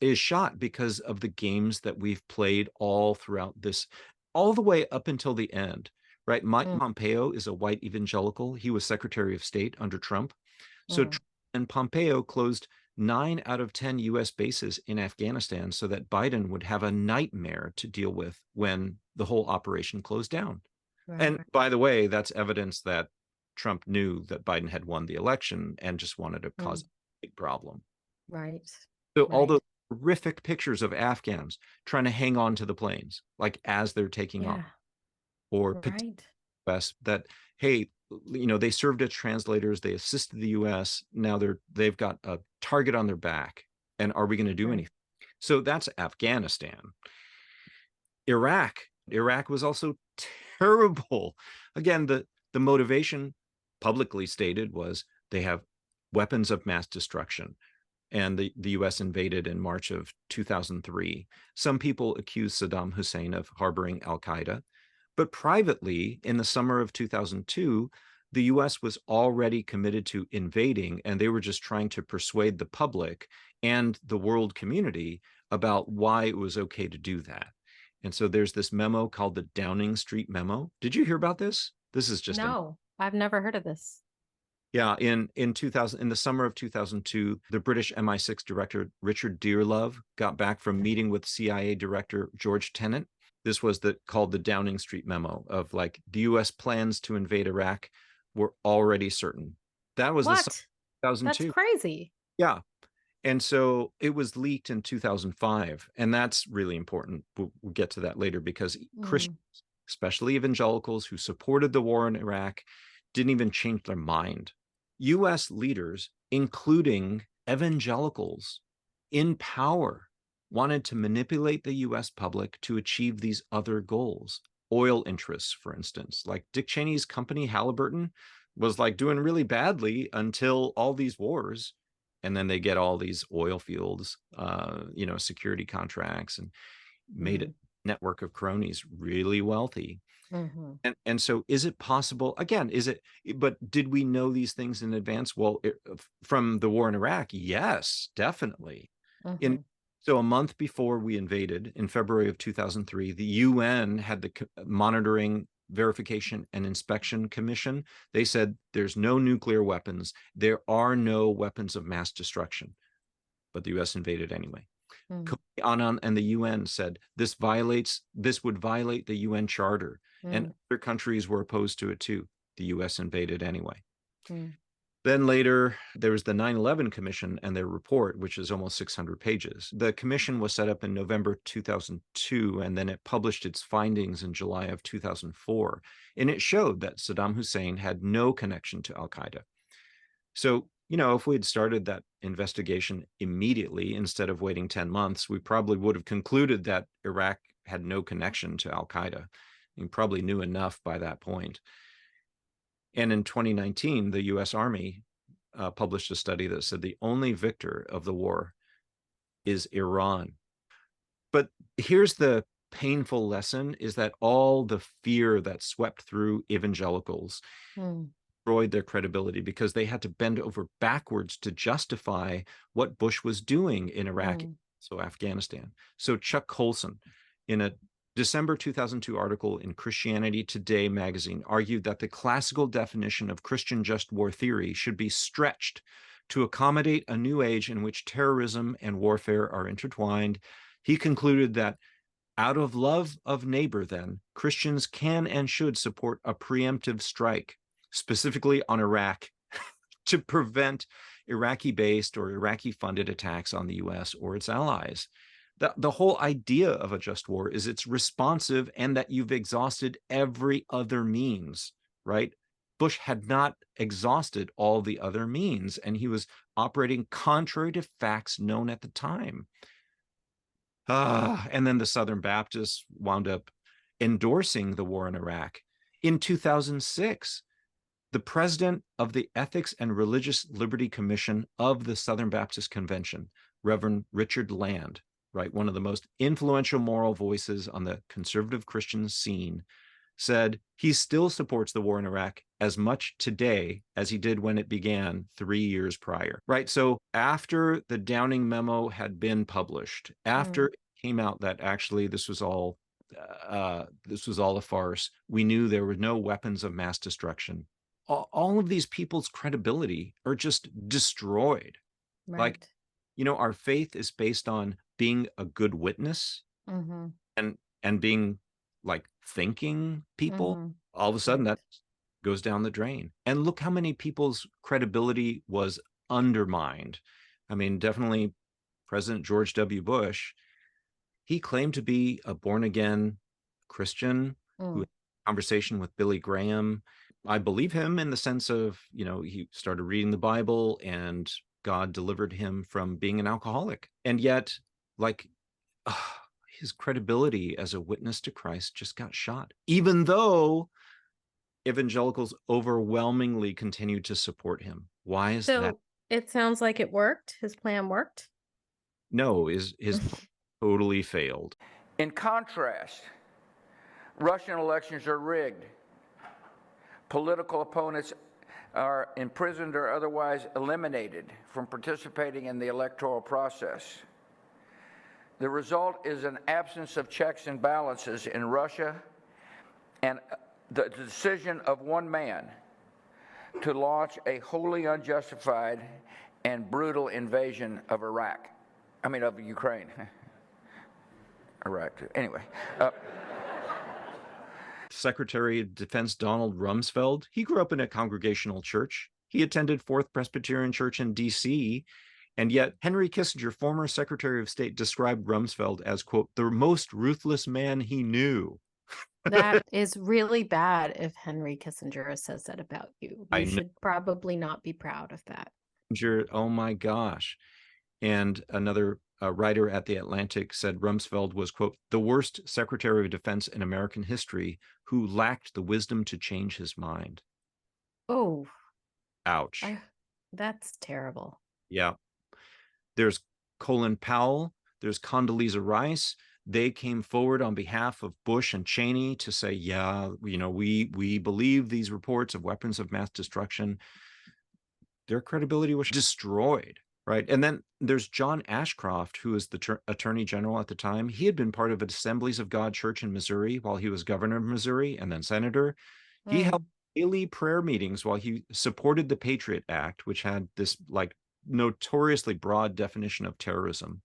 is shot because of the games that we've played all throughout this, all the way up until the end, right? Mike Pompeo is a white evangelical. He was Secretary of State under Trump. So Trump and Pompeo closed 9 out of 10 U.S. bases in Afghanistan so that Biden would have a nightmare to deal with when the whole operation closed down. Right. And by the way, that's evidence that Trump knew that Biden had won the election and just wanted to cause a big problem. Right. So all those horrific pictures of Afghans trying to hang on to the planes, like as they're taking off, or that, hey, you know, they served as translators, they assisted the U.S. Now they've got a target on their back, and are we going to do anything? So that's Afghanistan. Iraq was also terrible. Again, the motivation publicly stated was they have weapons of mass destruction. And the U.S. invaded in March of 2003. Some people accused Saddam Hussein of harboring al-Qaeda. But privately, in the summer of 2002, the U.S. was already committed to invading, and they were just trying to persuade the public and the world community about why it was okay to do that. And so there's this memo called the Downing Street Memo. Did you hear about this? This is just I've never heard of this. Yeah, in the summer of 2002, the British MI6 director Richard Dearlove got back from meeting with CIA director George Tenet. This was called the Downing Street Memo of, like, the U.S. plans to invade Iraq were already certain. That was the 2002. That's crazy. Yeah. And so it was leaked in 2005. And that's really important. We'll get to that later, because Christians, especially evangelicals who supported the war in Iraq, didn't even change their mind. U.S. leaders, including evangelicals in power, wanted to manipulate the U.S. public to achieve these other goals. Oil interests, for instance, like Dick Cheney's company Halliburton was like doing really badly until all these wars. And then they get all these oil fields, security contracts, and made a network of cronies really wealthy. And so is it possible, again, but did we know these things in advance? Well, from the war in Iraq, yes, definitely. So a month before we invaded, in February of 2003, the UN had the Monitoring, Verification, and Inspection Commission. They said there's no nuclear weapons. There are no weapons of mass destruction. But the US invaded anyway. Annan and the UN said this would violate the UN Charter, and other countries were opposed to it too. The US invaded anyway. Then later, there was the 9/11 Commission and their report, which is almost 600 pages. The commission was set up in November 2002, and then it published its findings in July of 2004. And it showed that Saddam Hussein had no connection to al-Qaeda. So, if we had started that investigation immediately instead of waiting 10 months, we probably would have concluded that Iraq had no connection to al-Qaeda. You probably knew enough by that point. And in 2019, the U.S. Army published a study that said the only victor of the war is Iran. But here's the painful lesson, is that all the fear that swept through evangelicals destroyed their credibility, because they had to bend over backwards to justify what Bush was doing in Iraq, so Afghanistan. So Chuck Colson, in a December 2002 article in Christianity Today magazine, argued that the classical definition of Christian just war theory should be stretched to accommodate a new age in which terrorism and warfare are intertwined. He concluded that Out of love of neighbor, then, Christians can and should support a preemptive strike, specifically on Iraq, to prevent Iraqi-based or Iraqi-funded attacks on the US or its allies. The whole idea of a just war is it's responsive and that you've exhausted every other means, right? Bush had not exhausted all the other means, and he was operating contrary to facts known at the time. And then the Southern Baptists wound up endorsing the war in Iraq. In 2006, the president of the Ethics and Religious Liberty Commission of the Southern Baptist Convention, Reverend Richard Land, right, one of the most influential moral voices on the conservative Christian scene, said he still supports the war in Iraq as much today as he did when it began 3 years prior, right? So after the Downing memo had been published, after it came out that actually this was all a farce, we knew there were no weapons of mass destruction. All of these people's credibility are just destroyed. Right. Like, our faith is based on being a good witness and being like thinking people. All of a sudden that goes down the drain. And look how many people's credibility was undermined. I mean, definitely President George W. Bush, he claimed to be a born-again Christian who had a conversation with Billy Graham. I believe him in the sense of, he started reading the Bible and God delivered him from being an alcoholic. And yet, his credibility as a witness to Christ just got shot, even though evangelicals overwhelmingly continued to support him. Why is that? So it sounds like it worked. His plan worked. No, his plan totally failed. In contrast, Russian elections are rigged. Political opponents are imprisoned or otherwise eliminated from participating in the electoral process. The result is an absence of checks and balances in Russia and the decision of one man to launch a wholly unjustified and brutal invasion of of Ukraine. Iraq, anyway. Secretary of Defense Donald Rumsfeld, he grew up in a congregational church. He attended Fourth Presbyterian Church in D.C., and yet Henry Kissinger, former Secretary of State, described Rumsfeld as, quote, the most ruthless man he knew. That is really bad if Henry Kissinger says that about you. You should probably not be proud of that. Oh my gosh. And another writer at The Atlantic said Rumsfeld was, quote, the worst Secretary of Defense in American history who lacked the wisdom to change his mind. Oh. Ouch. That's terrible. Yeah. There's Colin Powell. There's Condoleezza Rice. They came forward on behalf of Bush and Cheney to say, yeah, we believe these reports of weapons of mass destruction. Their credibility was destroyed. Right. And then there's John Ashcroft, who was the attorney general at the time. He had been part of Assemblies of God Church in Missouri while he was governor of Missouri and then senator. He held daily prayer meetings while he supported the Patriot Act, which had this notoriously broad definition of terrorism.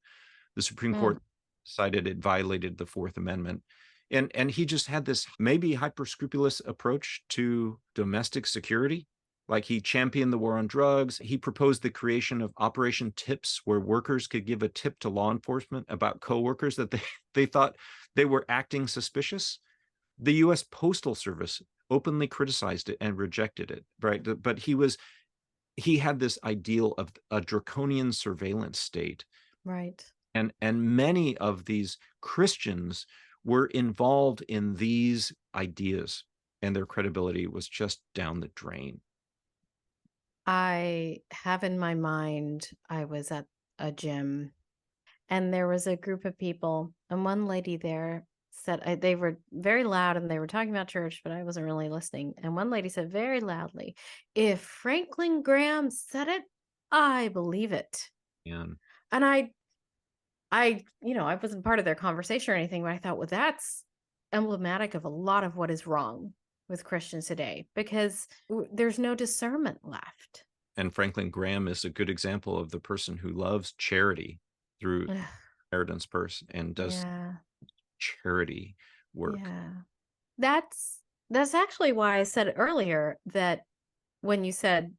The Supreme Court decided it violated the Fourth Amendment. And he just had this maybe hyper-scrupulous approach to domestic security. Like he championed the war on drugs. He proposed the creation of Operation Tips, where workers could give a tip to law enforcement about coworkers that they thought they were acting suspicious. The U.S. Postal Service openly criticized it and rejected it, right? But he had this ideal of a draconian surveillance state. Right. And many of these Christians were involved in these ideas, and their credibility was just down the drain. I have in my mind, I was at a gym and there was a group of people, and one lady there said, they were very loud and they were talking about church, but I wasn't really listening. And one lady said very loudly, if Franklin Graham said it, I believe it. Yeah. And I wasn't part of their conversation or anything, but I thought, well, that's emblematic of a lot of what is wrong with Christians today, because there's no discernment left. And Franklin Graham is a good example of the person who loves charity through Inheritance Purse and does charity work. Yeah. That's actually why I said earlier that when you said,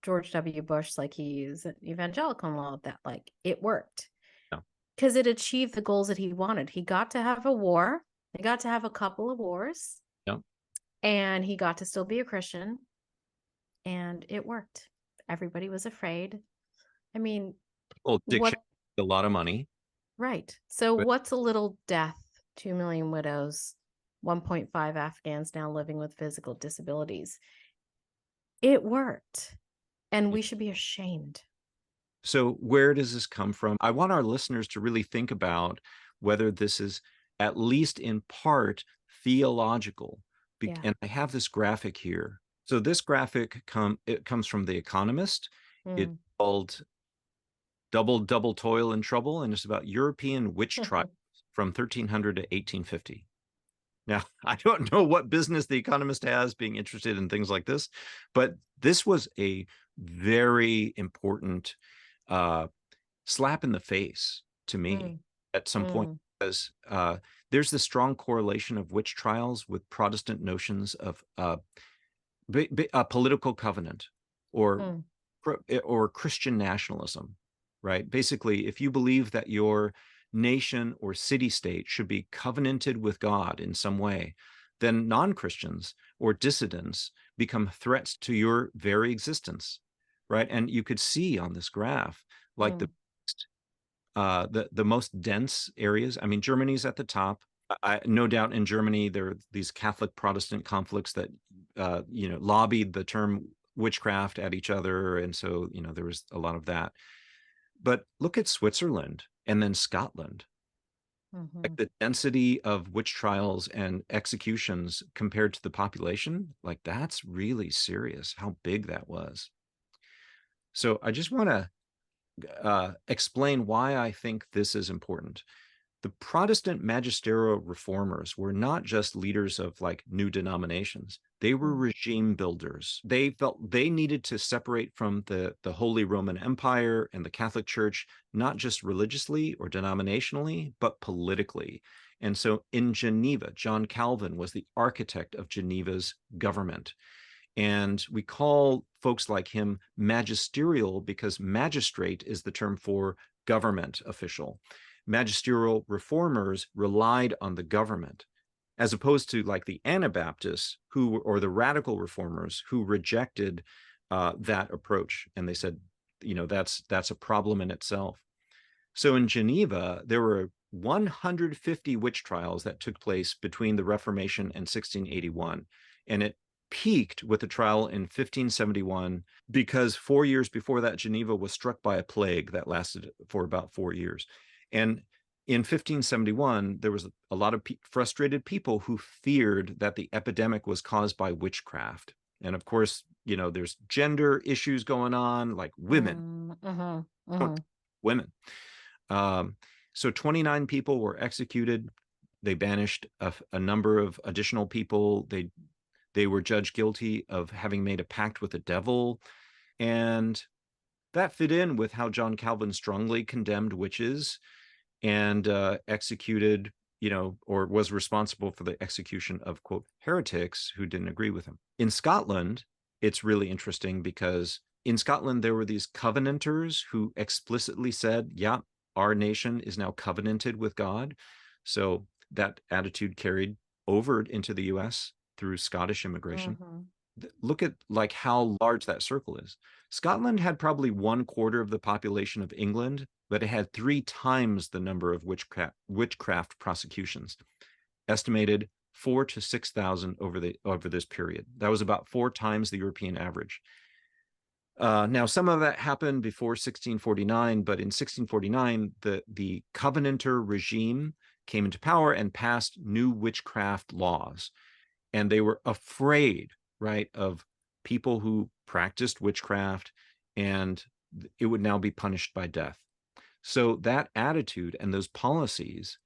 George W. Bush, like he is an evangelical and all of that, like it worked. Yeah. Because it achieved the goals that he wanted. He got to have a war. He got to have a couple of wars. Yeah. And he got to still be a Christian. And it worked. Everybody was afraid. I mean, Well, Dick what? Cheney had a lot of money. Right. So But- what's a little death? 2 million widows, 1.5 Afghans now living with physical disabilities. It worked. And we should be ashamed. So where does this come from? I want our listeners to really think about whether this is at least in part theological. Yeah. And I have this graphic here. So this graphic comes from The Economist. It's called Double Toil and Trouble, and it's about European witch trials from 1300 to 1850. Now, I don't know what business The Economist has being interested in things like this, but this was a very important slap in the face to me at some point, because there's this strong correlation of witch trials with Protestant notions of a political covenant or Christian nationalism, right? Basically, if you believe that your nation or city-state should be covenanted with God in some way, then non-Christians or dissidents become threats to your very existence, right? And you could see on this graph, like the most dense areas. I mean, Germany's at the top. No doubt in Germany, there are these Catholic Protestant conflicts that, lobbied the term witchcraft at each other. And so, there was a lot of that. But look at Switzerland and then Scotland. Like the density of witch trials and executions compared to the population, like that's really serious how big that was. So I just want to explain why I think this is important. The Protestant magisterial reformers were not just leaders of like new denominations. They were regime builders. They felt they needed to separate from the Holy Roman Empire and the Catholic Church, not just religiously or denominationally, but politically. And so in Geneva, John Calvin was the architect of Geneva's government. And we call folks like him magisterial because magistrate is the term for government official. Magisterial reformers relied on the government, as opposed to like the Anabaptists or the radical reformers who rejected that approach. And they said, that's a problem in itself. So in Geneva, there were 150 witch trials that took place between the Reformation and 1681. And it peaked with a trial in 1571, because 4 years before that, Geneva was struck by a plague that lasted for about 4 years. And in 1571, there was a lot of frustrated people who feared that the epidemic was caused by witchcraft. And of course, there's gender issues going on, like women. Women. So 29 people were executed. They banished a number of additional people. They were judged guilty of having made a pact with the devil. And that fit in with how John Calvin strongly condemned witches and executed, or was responsible for the execution of, quote, heretics who didn't agree with him. In Scotland, it's really interesting because in Scotland, there were these covenanters who explicitly said, yeah, our nation is now covenanted with God. So that attitude carried over into the US through Scottish immigration. Look at like how large that circle is. Scotland had probably 1/4 of the population of England, but it had 3 times the number of witchcraft prosecutions, estimated 4,000 to 6,000 over this period. That was about 4 times the European average. Now, some of that happened before 1649, but in 1649, the Covenanter regime came into power and passed new witchcraft laws. And they were afraid, right, of people who practiced witchcraft, and it would now be punished by death. So that attitude and those policies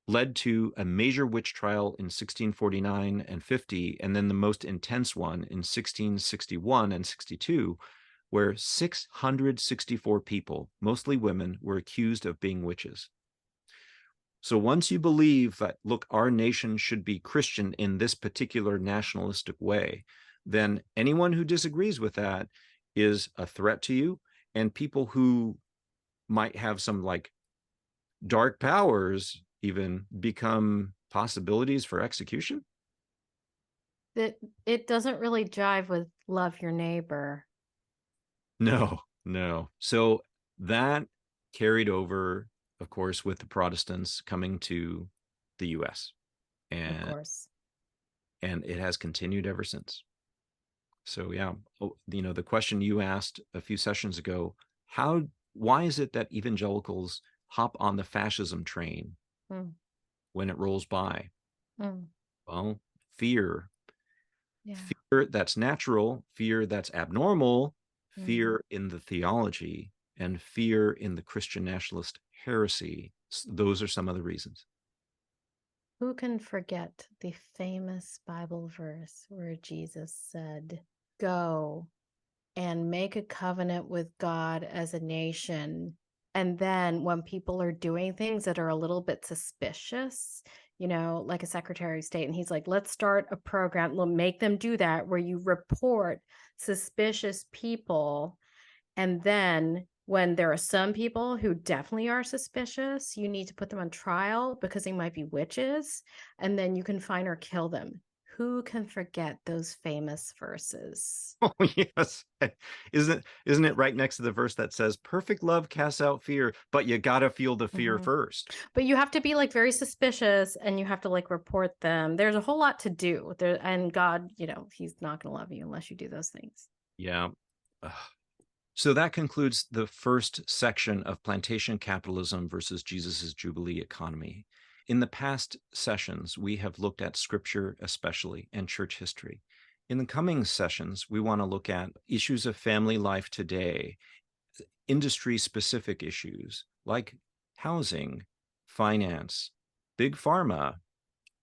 led to a major witch trial in 1649 and 50, and then the most intense one in 1661 and 62, where 664 people, mostly women, were accused of being witches. So once you believe that, look, our nation should be Christian in this particular nationalistic way, then anyone who disagrees with that is a threat to you. And people who might have some like dark powers even become possibilities for execution. That it doesn't really jive with love your neighbor. No. So that carried over, of course, with the Protestants coming to the US. Of course. And it has continued ever since. So yeah, the question you asked a few sessions ago, why is it that evangelicals hop on the fascism train when it rolls by? Well, fear. Yeah. Fear that's natural, fear that's abnormal, fear in the theology, and fear in the Christian nationalist heresy. Those are some of the reasons. Who can forget the famous Bible verse where Jesus said, "Go and make a covenant with God as a nation." And then when people are doing things that are a little bit suspicious, like a Secretary of State, and he's like, let's start a program, we'll make them do that, where you report suspicious people. And then when there are some people who definitely are suspicious, you need to put them on trial because they might be witches, and then you can fine or kill them. Who can forget those famous verses? Oh, yes. Isn't it right next to the verse that says, perfect love casts out fear, but you got to feel the fear first. But you have to be like very suspicious, and you have to like report them. There's a whole lot to do there. And God, he's not going to love you unless you do those things. Yeah. So that concludes the first section of Plantation Capitalism versus Jesus's Jubilee economy. In the past sessions, we have looked at scripture especially and church history. In the coming sessions, we want to look at issues of family life today, industry-specific issues like housing, finance, big pharma,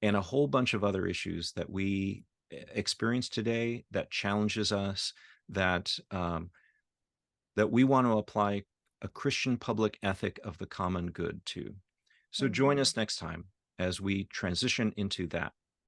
and a whole bunch of other issues that we experience today that challenges us, that we want to apply a Christian public ethic of the common good to. So join us next time as we transition into that.